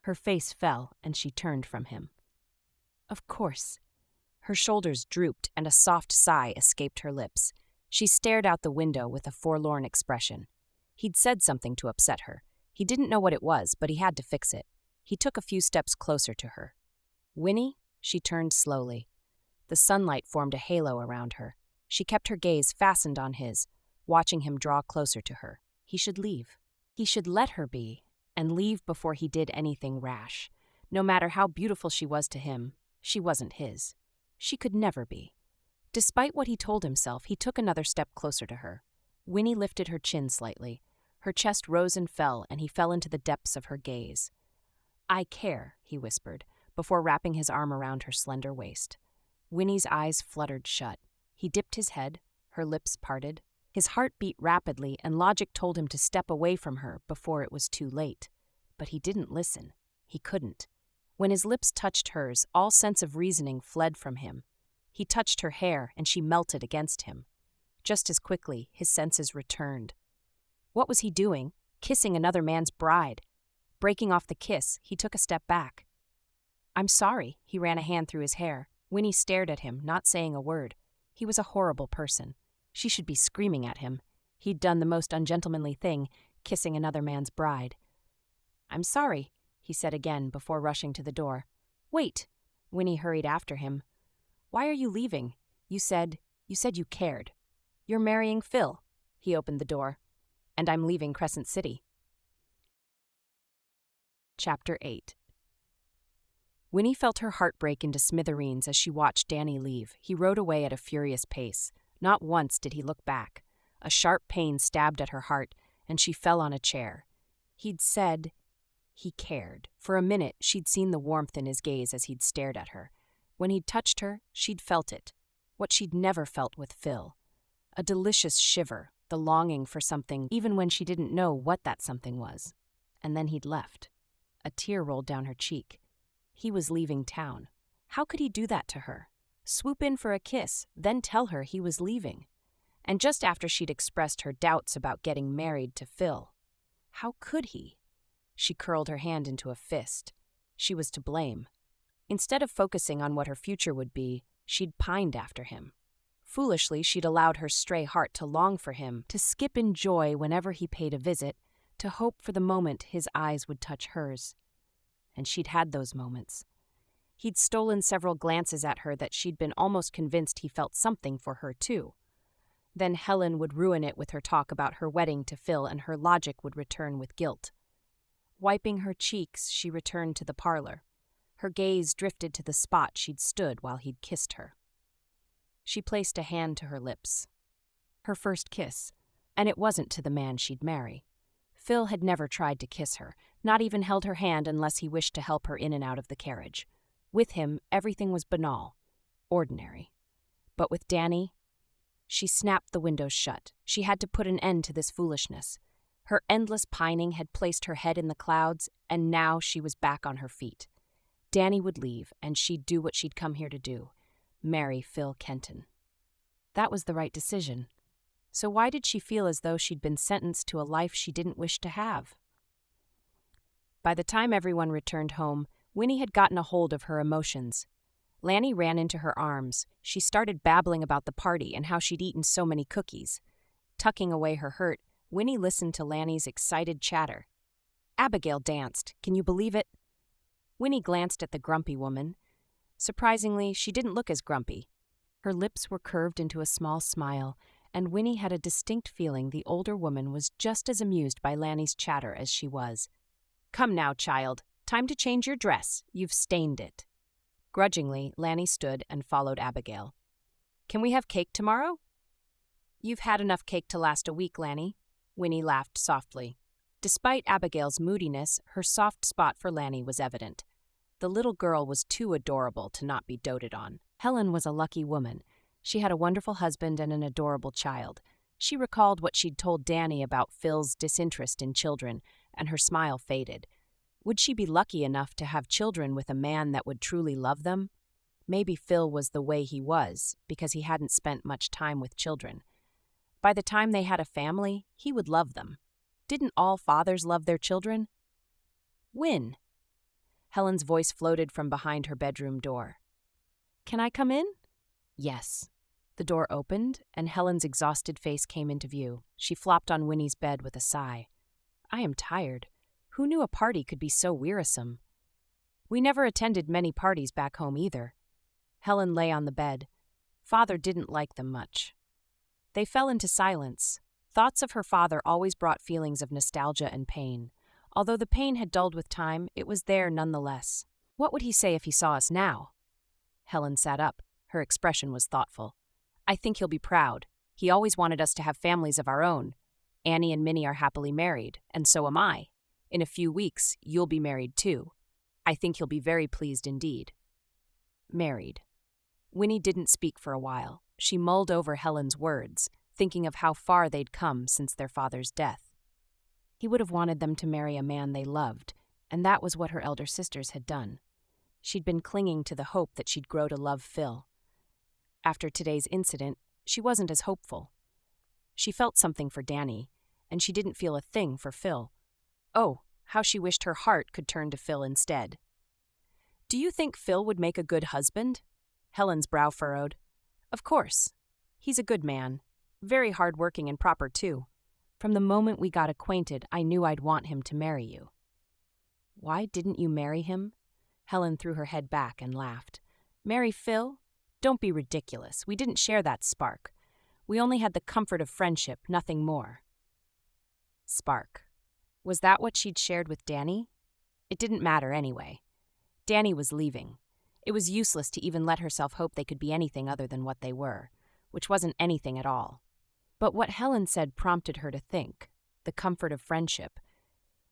Her face fell, and she turned from him. "Of course." Her shoulders drooped, and a soft sigh escaped her lips. She stared out the window with a forlorn expression. He'd said something to upset her. He didn't know what it was, but he had to fix it. He took a few steps closer to her. "Winnie?" She turned slowly. The sunlight formed a halo around her. She kept her gaze fastened on his, watching him draw closer to her. He should leave. He should let her be, and leave before he did anything rash. No matter how beautiful she was to him, she wasn't his. She could never be. Despite what he told himself, he took another step closer to her. Winnie lifted her chin slightly. Her chest rose and fell, and he fell into the depths of her gaze. "I care," he whispered, before wrapping his arm around her slender waist. Winnie's eyes fluttered shut. He dipped his head, her lips parted. His heart beat rapidly, and logic told him to step away from her before it was too late. But he didn't listen. He couldn't. When his lips touched hers, all sense of reasoning fled from him. He touched her hair, and she melted against him. Just as quickly, his senses returned. What was he doing? Kissing another man's bride. Breaking off the kiss, he took a step back. "I'm sorry," he ran a hand through his hair. Winnie stared at him, not saying a word. He was a horrible person. She should be screaming at him. He'd done the most ungentlemanly thing, kissing another man's bride. "I'm sorry," he said again before rushing to the door. "Wait!" Winnie hurried after him. "Why are you leaving? You said you cared. You're marrying Phil." He opened the door. "And I'm leaving Crescent City." Chapter 8. Winnie felt her heart break into smithereens as she watched Danny leave. He rode away at a furious pace. Not once did he look back. A sharp pain stabbed at her heart, and she fell on a chair. He'd said he cared. For a minute, she'd seen the warmth in his gaze as he'd stared at her. When he'd touched her, she'd felt it. What she'd never felt with Phil. A delicious shiver, the longing for something, even when she didn't know what that something was. And then he'd left. A tear rolled down her cheek. He was leaving town. How could he do that to her? Swoop in for a kiss, then tell her he was leaving. And just after she'd expressed her doubts about getting married to Phil. How could he? She curled her hand into a fist. She was to blame. Instead of focusing on what her future would be, she'd pined after him. Foolishly, she'd allowed her stray heart to long for him, to skip in joy whenever he paid a visit, to hope for the moment his eyes would touch hers. And she'd had those moments. He'd stolen several glances at her that she'd been almost convinced he felt something for her, too. Then Helen would ruin it with her talk about her wedding to Phil, and her logic would return with guilt. Wiping her cheeks, she returned to the parlor. Her gaze drifted to the spot she'd stood while he'd kissed her. She placed a hand to her lips. Her first kiss, and it wasn't to the man she'd marry. Phil had never tried to kiss her, not even held her hand unless he wished to help her in and out of the carriage. With him, everything was banal, ordinary. But with Danny, she snapped the windows shut. She had to put an end to this foolishness. Her endless pining had placed her head in the clouds, and now she was back on her feet. Danny would leave, and she'd do what she'd come here to do, marry Phil Kenton. That was the right decision. So why did she feel as though she'd been sentenced to a life she didn't wish to have? By the time everyone returned home, Winnie had gotten a hold of her emotions. Lanny ran into her arms. She started babbling about the party and how she'd eaten so many cookies. Tucking away her hurt, Winnie listened to Lanny's excited chatter. Abigail danced. Can you believe it? Winnie glanced at the grumpy woman. Surprisingly, she didn't look as grumpy. Her lips were curved into a small smile, and Winnie had a distinct feeling the older woman was just as amused by Lanny's chatter as she was. "Come now, child. Time to change your dress. You've stained it." Grudgingly, Lanny stood and followed Abigail. "Can we have cake tomorrow?" "You've had enough cake to last a week, Lanny." Winnie laughed softly. Despite Abigail's moodiness, her soft spot for Lanny was evident. The little girl was too adorable to not be doted on. Helen was a lucky woman. She had a wonderful husband and an adorable child. She recalled what she'd told Danny about Phil's disinterest in children, and her smile faded. Would she be lucky enough to have children with a man that would truly love them? Maybe Phil was the way he was, because he hadn't spent much time with children. By the time they had a family, he would love them. Didn't all fathers love their children? Win. Helen's voice floated from behind her bedroom door. "Can I come in?" "Yes." The door opened, and Helen's exhausted face came into view. She flopped on Winnie's bed with a sigh. "I am tired. Who knew a party could be so wearisome?" "We never attended many parties back home either." Helen lay on the bed. Father didn't like them much. They fell into silence. Thoughts of her father always brought feelings of nostalgia and pain. Although the pain had dulled with time, it was there nonetheless. What would he say if he saw us now? Helen sat up. Her expression was thoughtful. I think he'll be proud. He always wanted us to have families of our own. Annie and Minnie are happily married, and so am I. In a few weeks, you'll be married too. I think he'll be very pleased indeed. Married. Winnie didn't speak for a while. She mulled over Helen's words, thinking of how far they'd come since their father's death. He would have wanted them to marry a man they loved, and that was what her elder sisters had done. She'd been clinging to the hope that she'd grow to love Phil. After today's incident, she wasn't as hopeful. She felt something for Danny, and she didn't feel a thing for Phil. Oh, how she wished her heart could turn to Phil instead. Do you think Phil would make a good husband? Helen's brow furrowed. Of course. He's a good man. Very hard-working and proper, too. From the moment we got acquainted, I knew I'd want him to marry you. Why didn't you marry him? Helen threw her head back and laughed. Marry Phil? Don't be ridiculous. We didn't share that spark. We only had the comfort of friendship, nothing more. Spark. Was that what she'd shared with Danny? It didn't matter anyway. Danny was leaving. It was useless to even let herself hope they could be anything other than what they were, which wasn't anything at all. But what Helen said prompted her to think. The comfort of friendship.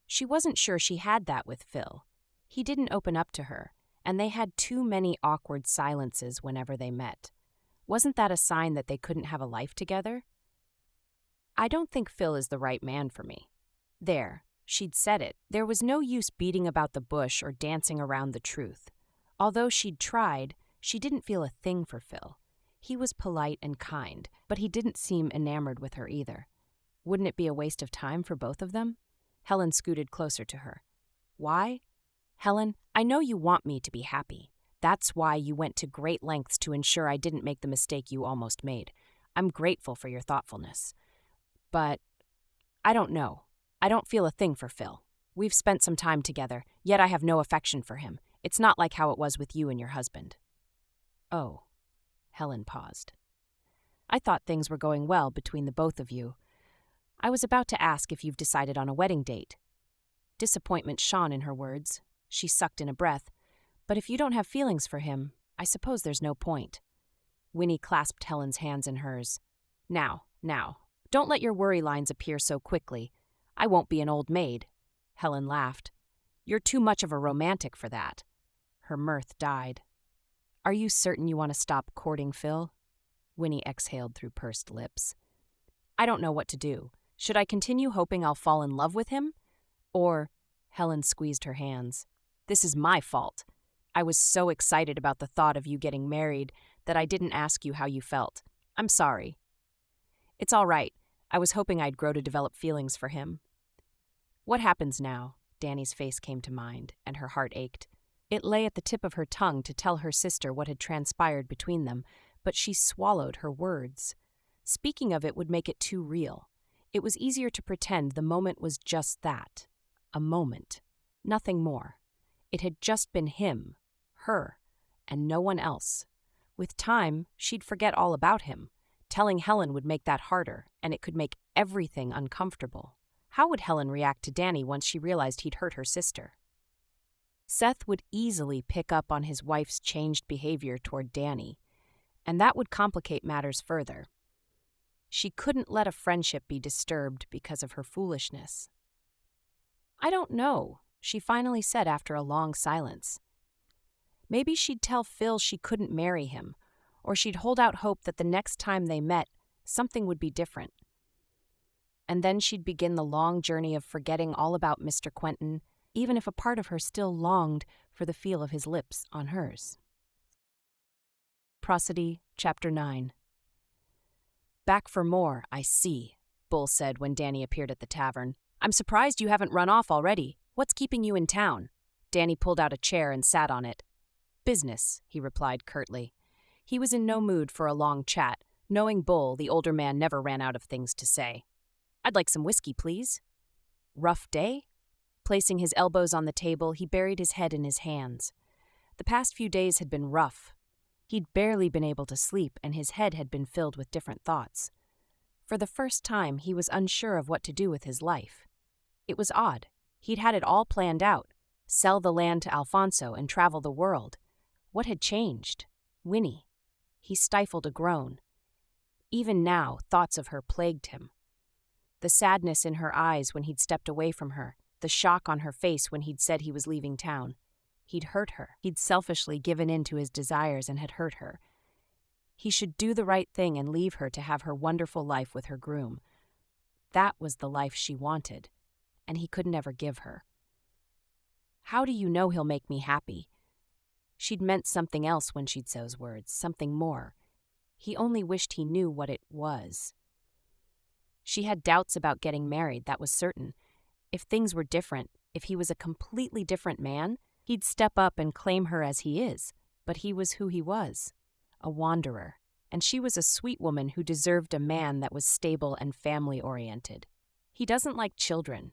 She wasn't sure she had that with Phil. He didn't open up to her, and they had too many awkward silences whenever they met. Wasn't that a sign that they couldn't have a life together? I don't think Phil is the right man for me. There, she'd said it. There was no use beating about the bush or dancing around the truth. Although she'd tried, she didn't feel a thing for Phil. He was polite and kind, but he didn't seem enamored with her either. Wouldn't it be a waste of time for both of them? Helen scooted closer to her. Why? Helen, I know you want me to be happy. That's why you went to great lengths to ensure I didn't make the mistake you almost made. I'm grateful for your thoughtfulness. But I don't know. I don't feel a thing for Phil. We've spent some time together, yet I have no affection for him. It's not like how it was with you and your husband. Oh. Helen paused. I thought things were going well between the both of you. I was about to ask if you've decided on a wedding date. Disappointment shone in her words. She sucked in a breath. But if you don't have feelings for him, I suppose there's no point. Winnie clasped Helen's hands in hers. Now, don't let your worry lines appear so quickly. I won't be an old maid. Helen laughed. You're too much of a romantic for that. Her mirth died. Are you certain you want to stop courting Phil? Winnie exhaled through pursed lips. I don't know what to do. Should I continue hoping I'll fall in love with him? Or, Helen squeezed her hands. This is my fault. I was so excited about the thought of you getting married that I didn't ask you how you felt. I'm sorry. It's all right. I was hoping I'd grow to develop feelings for him. What happens now? Danny's face came to mind, and her heart ached. It lay at the tip of her tongue to tell her sister what had transpired between them, but she swallowed her words. Speaking of it would make it too real. It was easier to pretend the moment was just that. A moment. Nothing more. It had just been him, her, and no one else. With time, she'd forget all about him. Telling Helen would make that harder, and it could make everything uncomfortable. How would Helen react to Danny once she realized he'd hurt her sister? Seth would easily pick up on his wife's changed behavior toward Danny, and that would complicate matters further. She couldn't let a friendship be disturbed because of her foolishness. I don't know, she finally said after a long silence. Maybe she'd tell Phil she couldn't marry him, or she'd hold out hope that the next time they met, something would be different. And then she'd begin the long journey of forgetting all about Mr. Quentin, even if a part of her still longed for the feel of his lips on hers. Prosody, Chapter 9. Back for more, I see, Bull said when Danny appeared at the tavern. I'm surprised you haven't run off already. What's keeping you in town? Danny pulled out a chair and sat on it. Business, he replied curtly. He was in no mood for a long chat. Knowing Bull, the older man never ran out of things to say. I'd like some whiskey, please. Rough day? Placing his elbows on the table, he buried his head in his hands. The past few days had been rough. He'd barely been able to sleep, and his head had been filled with different thoughts. For the first time, he was unsure of what to do with his life. It was odd. He'd had it all planned out. Sell the land to Alfonso and travel the world. What had changed? Winnie. He stifled a groan. Even now, thoughts of her plagued him. The sadness in her eyes when he'd stepped away from her, the shock on her face when he'd said he was leaving town. He'd hurt her. He'd selfishly given in to his desires and had hurt her. He should do the right thing and leave her to have her wonderful life with her groom. That was the life she wanted, and he could never give her. How do you know he'll make me happy? She'd meant something else when she'd said those words, something more. He only wished he knew what it was. She had doubts about getting married, that was certain. If things were different, if he was a completely different man, he'd step up and claim her as he is. But he was who he was, a wanderer, and she was a sweet woman who deserved a man that was stable and family-oriented. He doesn't like children.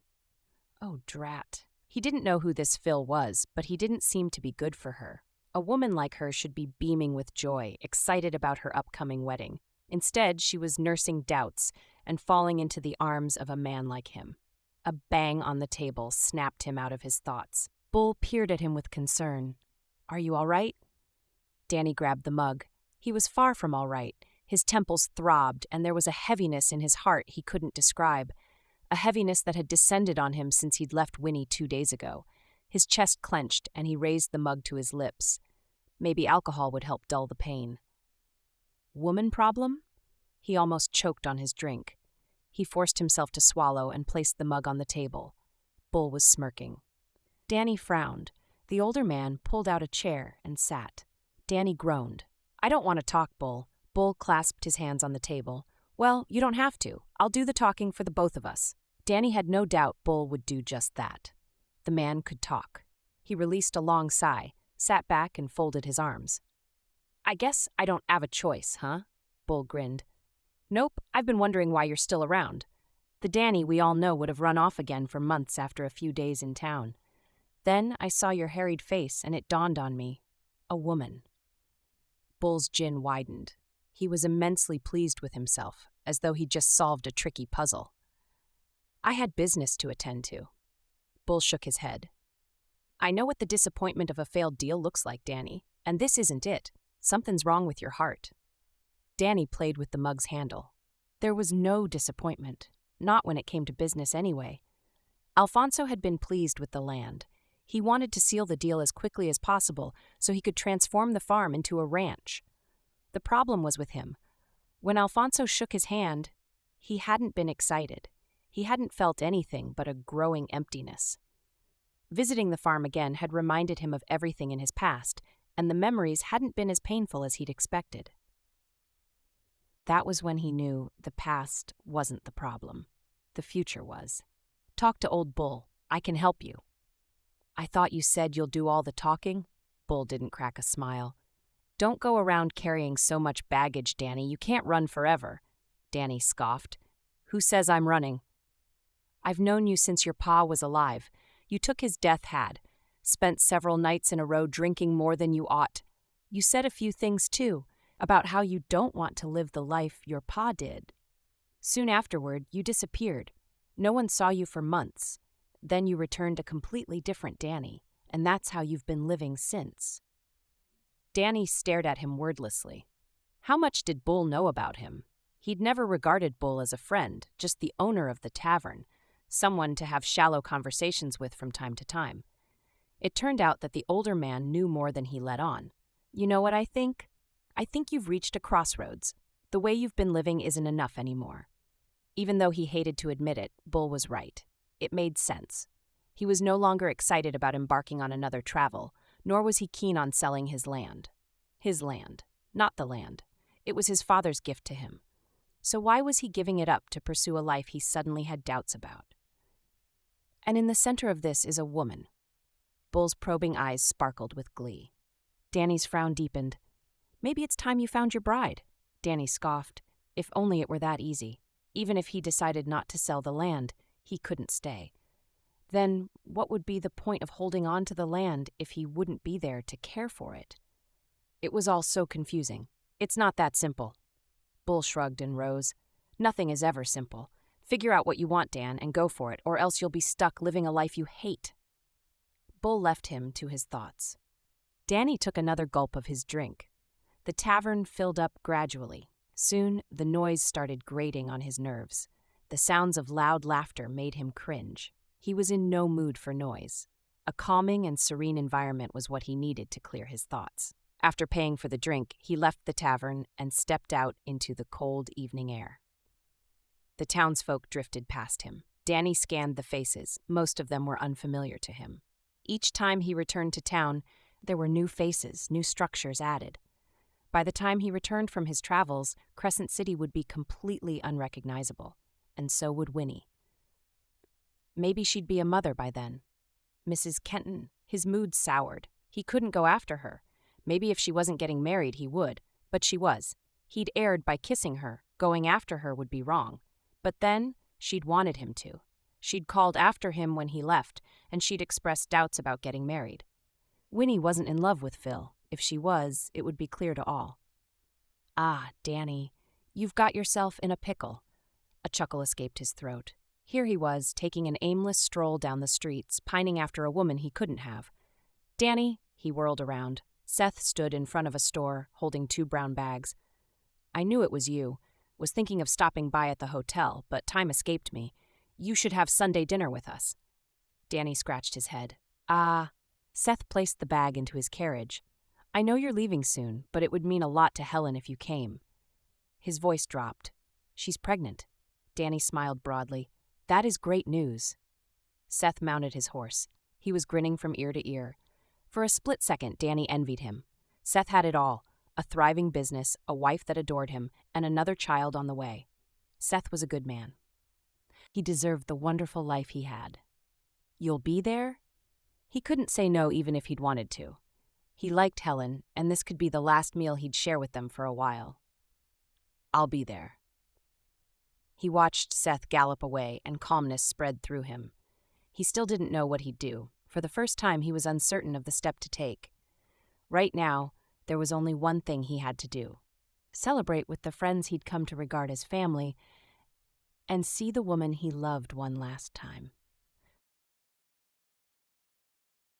Oh, drat. He didn't know who this Phil was, but he didn't seem to be good for her. A woman like her should be beaming with joy, excited about her upcoming wedding. Instead, she was nursing doubts and falling into the arms of a man like him. A bang on the table snapped him out of his thoughts. Bull peered at him with concern. "Are you all right?" Danny grabbed the mug. He was far from all right. His temples throbbed, and there was a heaviness in his heart he couldn't describe. A heaviness that had descended on him since he'd left Winnie 2 days ago. His chest clenched, and he raised the mug to his lips. Maybe alcohol would help dull the pain. Woman problem? He almost choked on his drink. He forced himself to swallow and placed the mug on the table. Bull was smirking. Danny frowned. The older man pulled out a chair and sat. Danny groaned. "I don't want to talk, Bull." Bull clasped his hands on the table. "Well, you don't have to. I'll do the talking for the both of us." Danny had no doubt Bull would do just that. The man could talk. He released a long sigh, sat back and folded his arms. "I guess I don't have a choice, huh?" Bull grinned. "Nope, I've been wondering why you're still around. The Danny we all know would have run off again for months after a few days in town. Then I saw your harried face and it dawned on me. A woman." Bull's chin widened. He was immensely pleased with himself, as though he'd just solved a tricky puzzle. "I had business to attend to." Bull shook his head. "I know what the disappointment of a failed deal looks like, Danny, and this isn't it. Something's wrong with your heart." Danny played with the mug's handle. There was no disappointment, not when it came to business anyway. Alfonso had been pleased with the land. He wanted to seal the deal as quickly as possible so he could transform the farm into a ranch. The problem was with him. When Alfonso shook his hand, he hadn't been excited. He hadn't felt anything but a growing emptiness. Visiting the farm again had reminded him of everything in his past, and the memories hadn't been as painful as he'd expected. That was when he knew the past wasn't the problem. The future was. "Talk to old Bull. I can help you." "I thought you said you'll do all the talking?" Bull didn't crack a smile. "Don't go around carrying so much baggage, Danny. You can't run forever." Danny scoffed. "Who says I'm running?" "I've known you since your pa was alive. You took his death had. Spent several nights in a row drinking more than you ought. You said a few things, too, about how you don't want to live the life your pa did. Soon afterward, you disappeared. No one saw you for months. Then you returned a completely different Danny, and that's how you've been living since." Danny stared at him wordlessly. How much did Bull know about him? He'd never regarded Bull as a friend, just the owner of the tavern, someone to have shallow conversations with from time to time. It turned out that the older man knew more than he let on. "You know what I think? I think you've reached a crossroads. The way you've been living isn't enough anymore." Even though he hated to admit it, Bull was right. It made sense. He was no longer excited about embarking on another travel, nor was he keen on selling his land. His land, not the land. It was his father's gift to him. So why was he giving it up to pursue a life he suddenly had doubts about? And in the center of this is a woman. Bull's probing eyes sparkled with glee. Danny's frown deepened. "Maybe it's time you found your bride." Danny scoffed. If only it were that easy. Even if he decided not to sell the land, he couldn't stay. Then what would be the point of holding on to the land if he wouldn't be there to care for it? It was all so confusing. "It's not that simple." Bull shrugged and rose. "Nothing is ever simple. Figure out what you want, Dan, and go for it, or else you'll be stuck living a life you hate." Bull left him to his thoughts. Danny took another gulp of his drink. The tavern filled up gradually. Soon, the noise started grating on his nerves. The sounds of loud laughter made him cringe. He was in no mood for noise. A calming and serene environment was what he needed to clear his thoughts. After paying for the drink, he left the tavern and stepped out into the cold evening air. The townsfolk drifted past him. Danny scanned the faces. Most of them were unfamiliar to him. Each time he returned to town, there were new faces, new structures added. By the time he returned from his travels, Crescent City would be completely unrecognizable, and so would Winnie. Maybe she'd be a mother by then. Mrs. Kenton, his mood soured. He couldn't go after her. Maybe if she wasn't getting married, he would, but she was. He'd erred by kissing her. Going after her would be wrong. But then, she'd wanted him to. She'd called after him when he left, and she'd expressed doubts about getting married. Winnie wasn't in love with Phil. If she was, it would be clear to all. "Ah, Danny, you've got yourself in a pickle." A chuckle escaped his throat. Here he was, taking an aimless stroll down the streets, pining after a woman he couldn't have. "Danny," he whirled around. Seth stood in front of a store, holding 2 brown bags. "I knew it was you. Was thinking of stopping by at the hotel, but time escaped me. You should have Sunday dinner with us." Danny scratched his head. "Ah." Seth placed the bag into his carriage. "I know you're leaving soon, but it would mean a lot to Helen if you came." His voice dropped. "She's pregnant." Danny smiled broadly. "That is great news." Seth mounted his horse. He was grinning from ear to ear. For a split second, Danny envied him. Seth had it all: a thriving business, a wife that adored him, and another child on the way. Seth was a good man. He deserved the wonderful life he had. "You'll be there?" He couldn't say no even if he'd wanted to. He liked Helen, and this could be the last meal he'd share with them for a while. "I'll be there." He watched Seth gallop away, and calmness spread through him. He still didn't know what he'd do. For the first time, he was uncertain of the step to take. Right now, there was only one thing he had to do: celebrate with the friends he'd come to regard as family, and see the woman he loved one last time.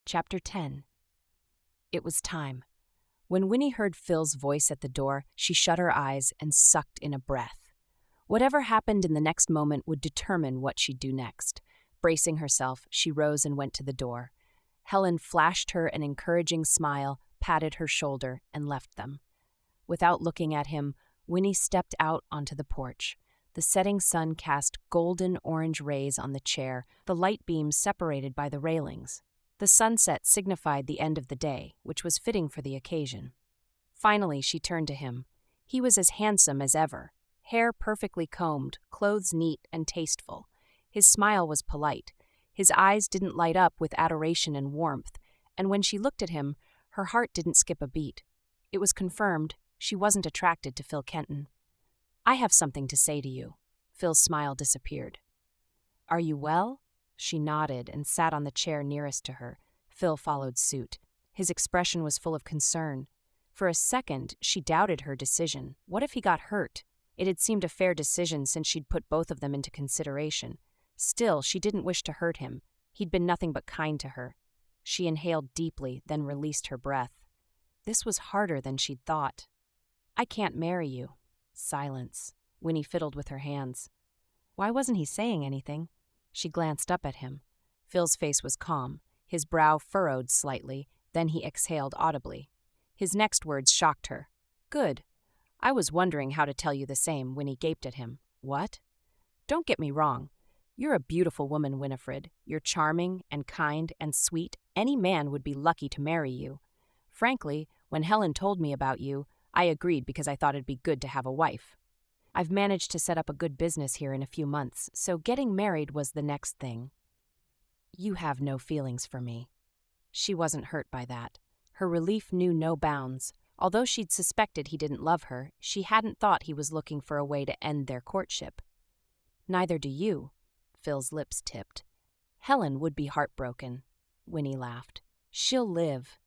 Chapter 10. It was time. When Winnie heard Phil's voice at the door, she shut her eyes and sucked in a breath. Whatever happened in the next moment would determine what she'd do next. Bracing herself, she rose and went to the door. Helen flashed her an encouraging smile, patted her shoulder, and left them. Without looking at him, Winnie stepped out onto the porch. The setting sun cast golden-orange rays on the chair, the light beams separated by the railings. The sunset signified the end of the day, which was fitting for the occasion. Finally, she turned to him. He was as handsome as ever, hair perfectly combed, clothes neat and tasteful. His smile was polite. His eyes didn't light up with adoration and warmth, and when she looked at him, her heart didn't skip a beat. It was confirmed she wasn't attracted to Phil Kenton. "I have something to say to you." Phil's smile disappeared. "Are you well?" She nodded and sat on the chair nearest to her. Phil followed suit. His expression was full of concern. For a second, she doubted her decision. What if he got hurt? It had seemed a fair decision since she'd put both of them into consideration. Still, she didn't wish to hurt him. He'd been nothing but kind to her. She inhaled deeply, then released her breath. This was harder than she'd thought. "I can't marry you." Silence. Winnie fiddled with her hands. Why wasn't he saying anything? She glanced up at him. Phil's face was calm. His brow furrowed slightly, then he exhaled audibly. His next words shocked her. "Good. I was wondering how to tell you the same," Winnie gaped at him. "What?" "Don't get me wrong. You're a beautiful woman, Winifred. You're charming and kind and sweet. Any man would be lucky to marry you. Frankly, when Helen told me about you, I agreed because I thought it'd be good to have a wife. I've managed to set up a good business here in a few months, so getting married was the next thing." "You have no feelings for me." She wasn't hurt by that. Her relief knew no bounds. Although she'd suspected he didn't love her, she hadn't thought he was looking for a way to end their courtship. "Neither do you." Phil's lips tipped. "Helen would be heartbroken." Winnie laughed. "She'll live."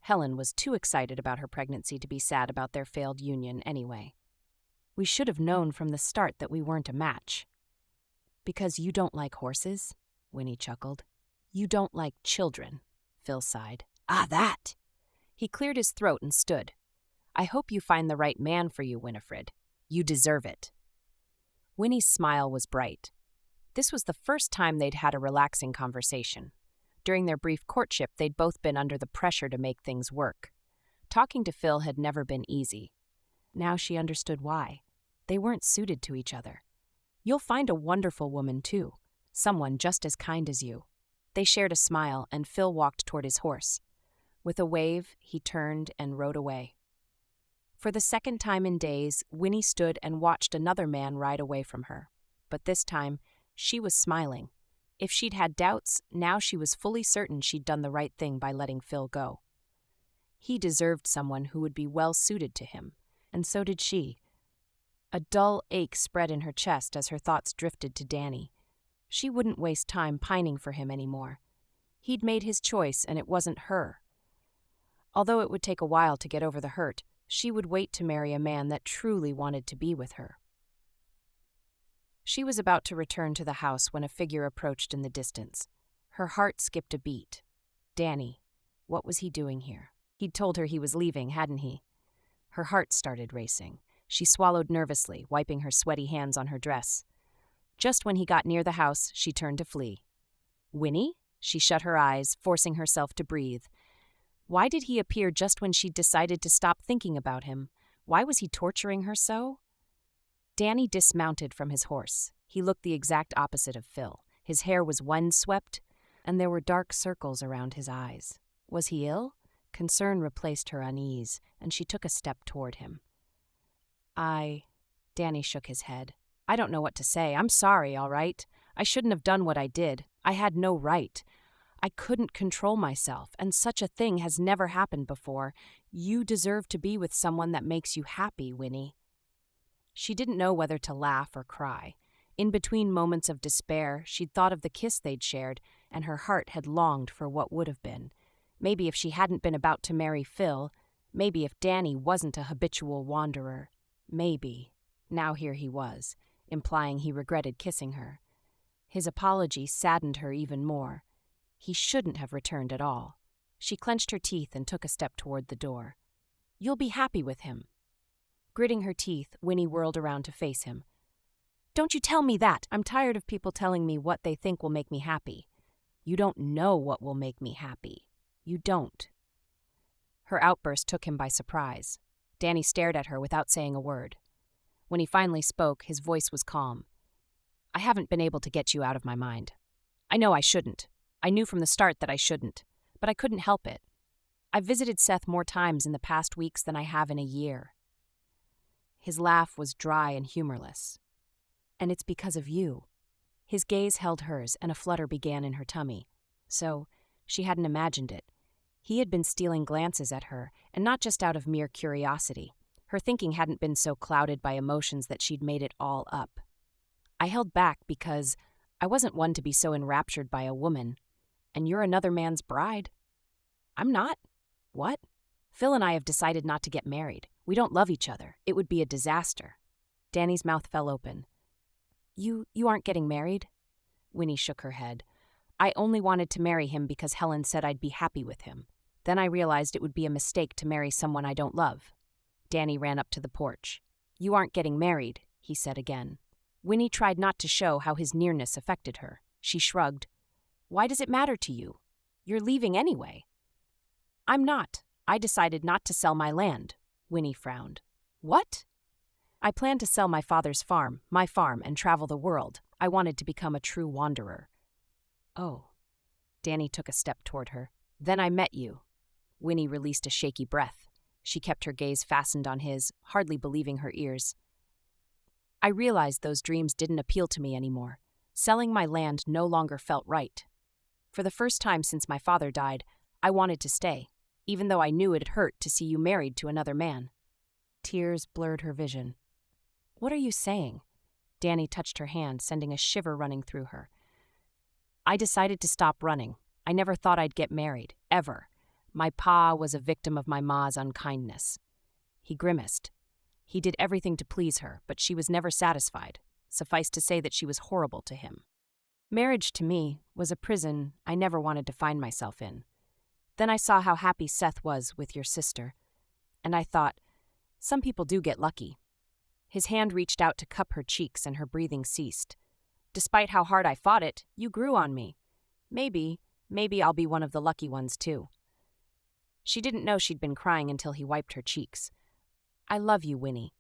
Helen was too excited about her pregnancy to be sad about their failed union anyway. "We should have known from the start that we weren't a match." "Because you don't like horses?" Winnie chuckled. "You don't like children," Phil sighed. "Ah, that!" He cleared his throat and stood. "I hope you find the right man for you, Winifred." You deserve it." Winnie's smile was bright. This was the first time they'd had a relaxing conversation. During their brief courtship, they'd both been under the pressure to make things work. Talking to Phil had never been easy. Now she understood why. They weren't suited to each other. "You'll find a wonderful woman, too. Someone just as kind as you." They shared a smile, and Phil walked toward his horse. With a wave, he turned and rode away. For the second time in days, Winnie stood and watched another man ride away from her. But this time, she was smiling. If she'd had doubts, now she was fully certain she'd done the right thing by letting Phil go. He deserved someone who would be well suited to him, and so did she. A dull ache spread in her chest as her thoughts drifted to Danny. She wouldn't waste time pining for him anymore. He'd made his choice, and it wasn't her. Although it would take a while to get over the hurt, she would wait to marry a man that truly wanted to be with her. She was about to return to the house when a figure approached in the distance. Her heart skipped a beat. Danny. What was he doing here? He'd told her he was leaving, hadn't he? Her heart started racing. She swallowed nervously, wiping her sweaty hands on her dress. Just when he got near the house, she turned to flee. Winnie? She shut her eyes, forcing herself to breathe. Why did he appear just when she'd decided to stop thinking about him? Why was he torturing her so? Danny dismounted from his horse. He looked the exact opposite of Phil. His hair was windswept, and there were dark circles around his eyes. Was he ill? Concern replaced her unease, and she took a step toward him. Danny shook his head. "I don't know what to say. I'm sorry, all right? I shouldn't have done what I did. I had no right. I couldn't control myself, and such a thing has never happened before. You deserve to be with someone that makes you happy, Winnie." She didn't know whether to laugh or cry. In between moments of despair, she'd thought of the kiss they'd shared, and her heart had longed for what would have been. Maybe if she hadn't been about to marry Phil, maybe if Danny wasn't a habitual wanderer, maybe. Now here he was, implying he regretted kissing her. His apology saddened her even more. He shouldn't have returned at all. She clenched her teeth and took a step toward the door. "You'll be happy with him." Gritting her teeth, Winnie whirled around to face him. "Don't you tell me that! I'm tired of people telling me what they think will make me happy. You don't know what will make me happy. You don't." Her outburst took him by surprise. Danny stared at her without saying a word. When he finally spoke, his voice was calm. "I haven't been able to get you out of my mind. I know I shouldn't. I knew from the start that I shouldn't, but I couldn't help it. I've visited Seth more times in the past weeks than I have in a year." His laugh was dry and humorless. "And it's because of you." His gaze held hers, and a flutter began in her tummy. So, she hadn't imagined it. He had been stealing glances at her, and not just out of mere curiosity. Her thinking hadn't been so clouded by emotions that she'd made it all up. "I held back because I wasn't one to be so enraptured by a woman. And you're another man's bride." "I'm not." "What?" "Phil and I have decided not to get married. We don't love each other. It would be a disaster." Danny's mouth fell open. You aren't getting married?" Winnie shook her head. "I only wanted to marry him because Helen said I'd be happy with him. Then I realized it would be a mistake to marry someone I don't love." Danny ran up to the porch. "You aren't getting married," he said again. Winnie tried not to show how his nearness affected her. She shrugged. "Why does it matter to you? You're leaving anyway." "I'm not. I decided not to sell my land." Winnie frowned. "What?" "I plan to sell my father's farm, and travel the world. I wanted to become a true wanderer." "Oh." Danny took a step toward her. "Then I met you." Winnie released a shaky breath. She kept her gaze fastened on his, hardly believing her ears. "I realized those dreams didn't appeal to me anymore. Selling my land no longer felt right. For the first time since my father died, I wanted to stay, even though I knew it'd hurt to see you married to another man." Tears blurred her vision. "What are you saying?" Danny touched her hand, sending a shiver running through her. "I decided to stop running. I never thought I'd get married, ever. My pa was a victim of my ma's unkindness." He grimaced. He did everything to please her, but she was never satisfied. Suffice to say that she was horrible to him. Marriage, to me, was a prison I never wanted to find myself in. Then I saw how happy Seth was with your sister, and I thought, some people do get lucky. His hand reached out to cup her cheeks and her breathing ceased. "Despite how hard I fought it, you grew on me. Maybe I'll be one of the lucky ones too." She didn't know she'd been crying until he wiped her cheeks. "I love you, Winnie."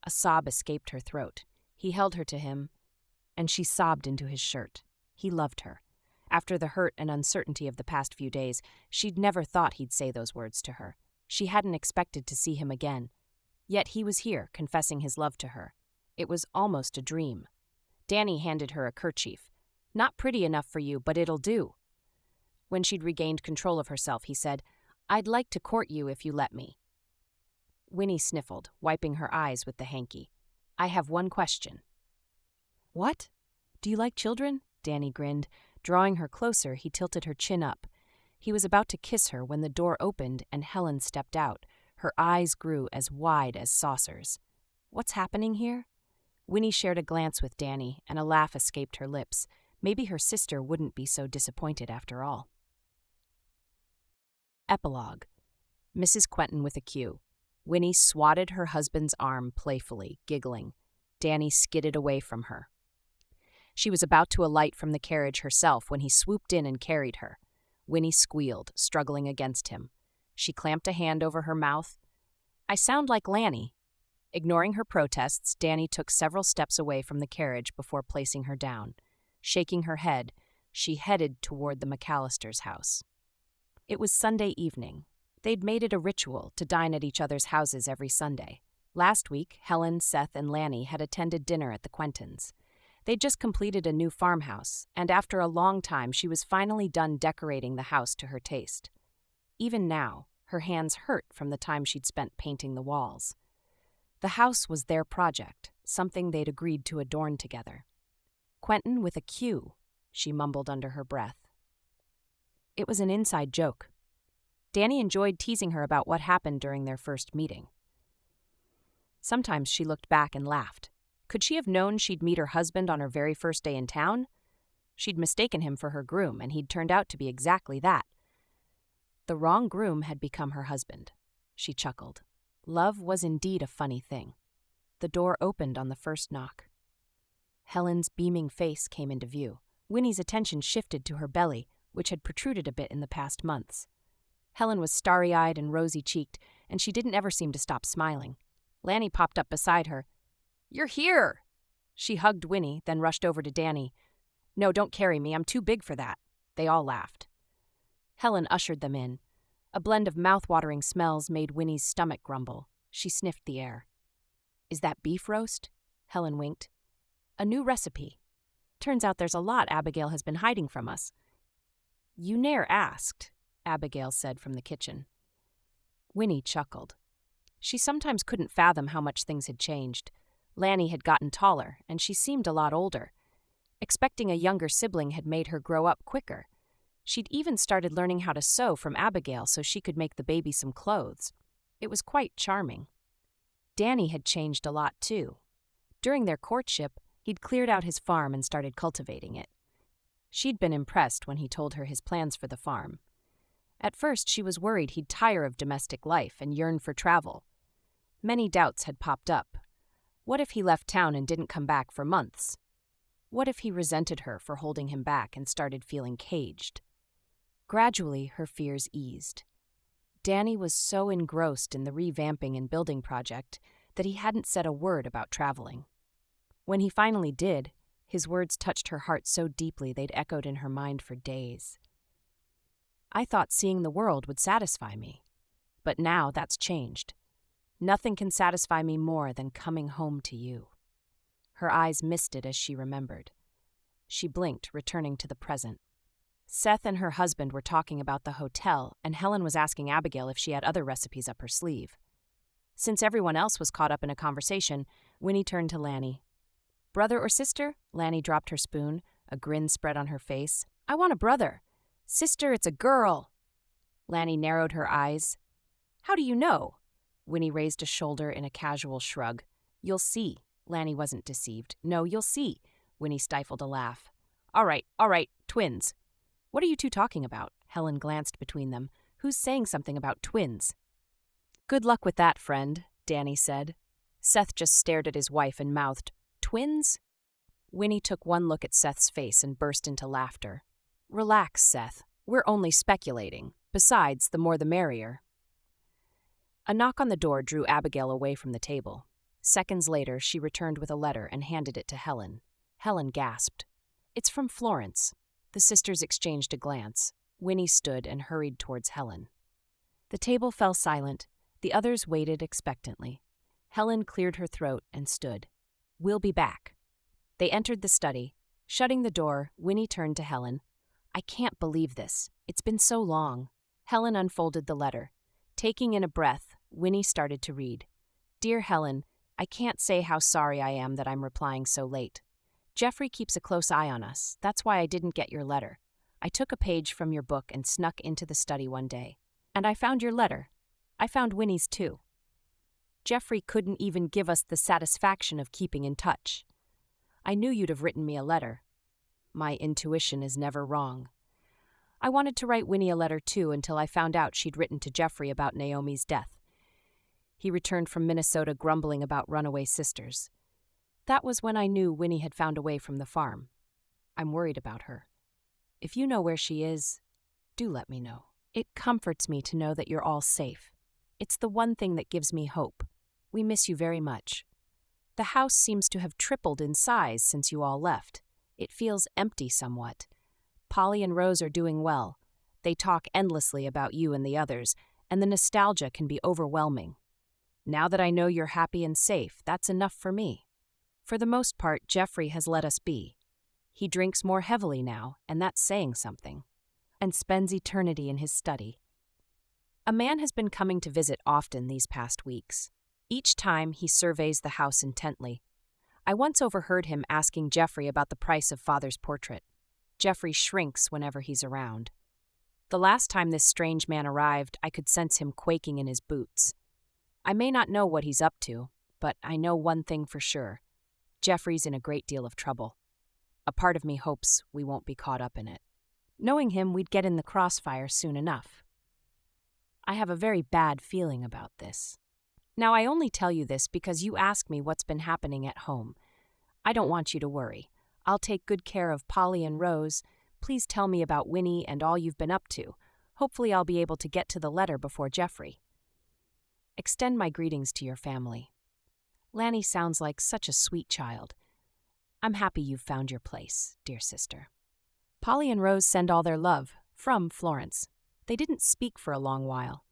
A sob escaped her throat. He held her to him, and she sobbed into his shirt. He loved her. After the hurt and uncertainty of the past few days, she'd never thought he'd say those words to her. She hadn't expected to see him again. Yet he was here, confessing his love to her. It was almost a dream. Danny handed her a kerchief. "Not pretty enough for you, but it'll do." When she'd regained control of herself, he said, "I'd like to court you if you let me." Winnie sniffled, wiping her eyes with the hanky. "I have one question." "What? Do you like children?" Danny grinned. Drawing her closer, he tilted her chin up. He was about to kiss her when the door opened and Helen stepped out. Her eyes grew as wide as saucers. "What's happening here?" Winnie shared a glance with Danny, and a laugh escaped her lips. Maybe her sister wouldn't be so disappointed after all. Epilogue. Mrs. Quentin with a cue. Winnie swatted her husband's arm playfully, giggling. Danny skidded away from her. She was about to alight from the carriage herself when he swooped in and carried her. Winnie squealed, struggling against him. She clamped a hand over her mouth. "I sound like Lanny." Ignoring her protests, Danny took several steps away from the carriage before placing her down. Shaking her head, she headed toward the McAllister's house. It was Sunday evening. They'd made it a ritual to dine at each other's houses every Sunday. Last week, Helen, Seth, and Lanny had attended dinner at the Quentins'. They'd just completed a new farmhouse, and after a long time she was finally done decorating the house to her taste. Even now, her hands hurt from the time she'd spent painting the walls. The house was their project, something they'd agreed to adorn together. "Quentin with a Q," she mumbled under her breath. It was an inside joke. Danny enjoyed teasing her about what happened during their first meeting. Sometimes she looked back and laughed. Could she have known she'd meet her husband on her very first day in town? She'd mistaken him for her groom, and he'd turned out to be exactly that. The wrong groom had become her husband. She chuckled. Love was indeed a funny thing. The door opened on the first knock. Helen's beaming face came into view. Winnie's attention shifted to her belly, which had protruded a bit in the past months. Helen was starry-eyed and rosy-cheeked, and she didn't ever seem to stop smiling. Lanny popped up beside her. "You're here!" She hugged Winnie, then rushed over to Danny. "No, don't carry me. I'm too big for that." They all laughed. Helen ushered them in. A blend of mouth-watering smells made Winnie's stomach grumble. She sniffed the air. "Is that beef roast?" Helen winked. "A new recipe. Turns out there's a lot Abigail has been hiding from us." "You ne'er asked," Abigail said from the kitchen. Winnie chuckled. She sometimes couldn't fathom how much things had changed. Lanny had gotten taller, and she seemed a lot older. Expecting a younger sibling had made her grow up quicker. She'd even started learning how to sew from Abigail so she could make the baby some clothes. It was quite charming. Danny had changed a lot, too. During their courtship, he'd cleared out his farm and started cultivating it. She'd been impressed when he told her his plans for the farm. At first, she was worried he'd tire of domestic life and yearn for travel. Many doubts had popped up. What if he left town and didn't come back for months? What if he resented her for holding him back and started feeling caged? Gradually, her fears eased. Danny was so engrossed in the revamping and building project that he hadn't said a word about traveling. When he finally did, his words touched her heart so deeply they'd echoed in her mind for days. "I thought seeing the world would satisfy me, but now that's changed. Nothing can satisfy me more than coming home to you." Her eyes misted as she remembered. She blinked, returning to the present. Seth and her husband were talking about the hotel, and Helen was asking Abigail if she had other recipes up her sleeve. Since everyone else was caught up in a conversation, Winnie turned to Lanny. "Brother or sister?" Lanny dropped her spoon, a grin spread on her face. "I want a brother." "Sister, it's a girl." Lanny narrowed her eyes. "How do you know?" Winnie raised a shoulder in a casual shrug. "You'll see." Lanny wasn't deceived. "No, you'll see." Winnie stifled a laugh. All right, twins." "What are you two talking about?" Helen glanced between them. "Who's saying something about twins?" "Good luck with that, friend," Danny said. Seth just stared at his wife and mouthed, "Twins?" Winnie took one look at Seth's face and burst into laughter. "Relax, Seth. We're only speculating. Besides, the more the merrier." A knock on the door drew Abigail away from the table. Seconds later, she returned with a letter and handed it to Helen. Helen gasped. "It's from Florence." The sisters exchanged a glance. Winnie stood and hurried towards Helen. The table fell silent. The others waited expectantly. Helen cleared her throat and stood. "We'll be back." They entered the study. Shutting the door, Winnie turned to Helen. "I can't believe this. It's been so long." Helen unfolded the letter. Taking in a breath, Winnie started to read. "Dear Helen, I can't say how sorry I am that I'm replying so late. Geoffrey keeps a close eye on us. That's why I didn't get your letter. I took a page from your book and snuck into the study one day. And I found your letter. I found Winnie's too. Geoffrey couldn't even give us the satisfaction of keeping in touch. I knew you'd have written me a letter. My intuition is never wrong. I wanted to write Winnie a letter too until I found out she'd written to Geoffrey about Naomi's death. He returned from Minnesota grumbling about runaway sisters. That was when I knew Winnie had found a way from the farm. I'm worried about her. If you know where she is, do let me know. It comforts me to know that you're all safe. It's the one thing that gives me hope. We miss you very much. The house seems to have tripled in size since you all left. It feels empty somewhat. Polly and Rose are doing well. They talk endlessly about you and the others, and the nostalgia can be overwhelming. Now that I know you're happy and safe, that's enough for me. For the most part, Geoffrey has let us be. He drinks more heavily now, and that's saying something, and spends eternity in his study. A man has been coming to visit often these past weeks. Each time, he surveys the house intently. I once overheard him asking Geoffrey about the price of Father's portrait. Geoffrey shrinks whenever he's around. The last time this strange man arrived, I could sense him quaking in his boots. I may not know what he's up to, but I know one thing for sure. Geoffrey's in a great deal of trouble. A part of me hopes we won't be caught up in it. Knowing him, we'd get in the crossfire soon enough. I have a very bad feeling about this. Now, I only tell you this because you ask me what's been happening at home. I don't want you to worry. I'll take good care of Polly and Rose. Please tell me about Winnie and all you've been up to. Hopefully I'll be able to get to the letter before Geoffrey. Extend my greetings to your family. Lanny sounds like such a sweet child. I'm happy you've found your place, dear sister. Polly and Rose send all their love, from Florence. They didn't speak for a long while.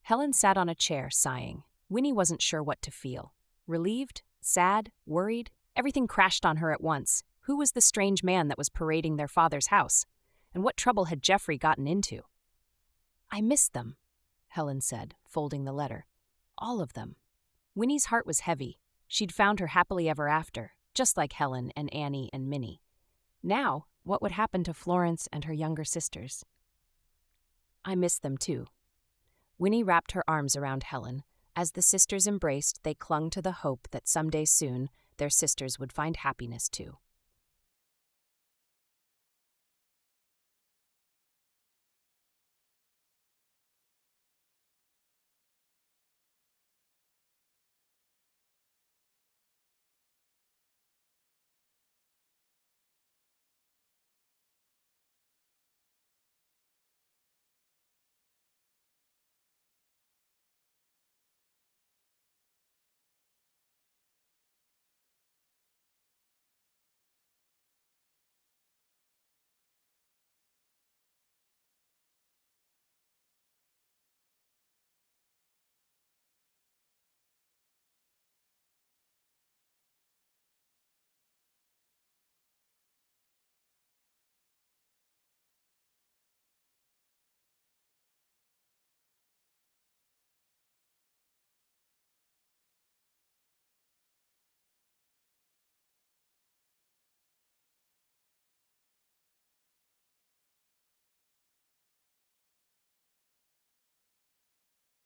Helen sat on a chair, sighing. Winnie wasn't sure what to feel. Relieved? Sad? Worried? Everything crashed on her at once. Who was the strange man that was parading their father's house? And what trouble had Geoffrey gotten into? I miss them, Helen said, folding the letter. All of them. Winnie's heart was heavy. She'd found her happily ever after, just like Helen and Annie and Minnie. Now, what would happen to Florence and her younger sisters? I miss them too. Winnie wrapped her arms around Helen. As the sisters embraced, they clung to the hope that someday soon their sisters would find happiness too.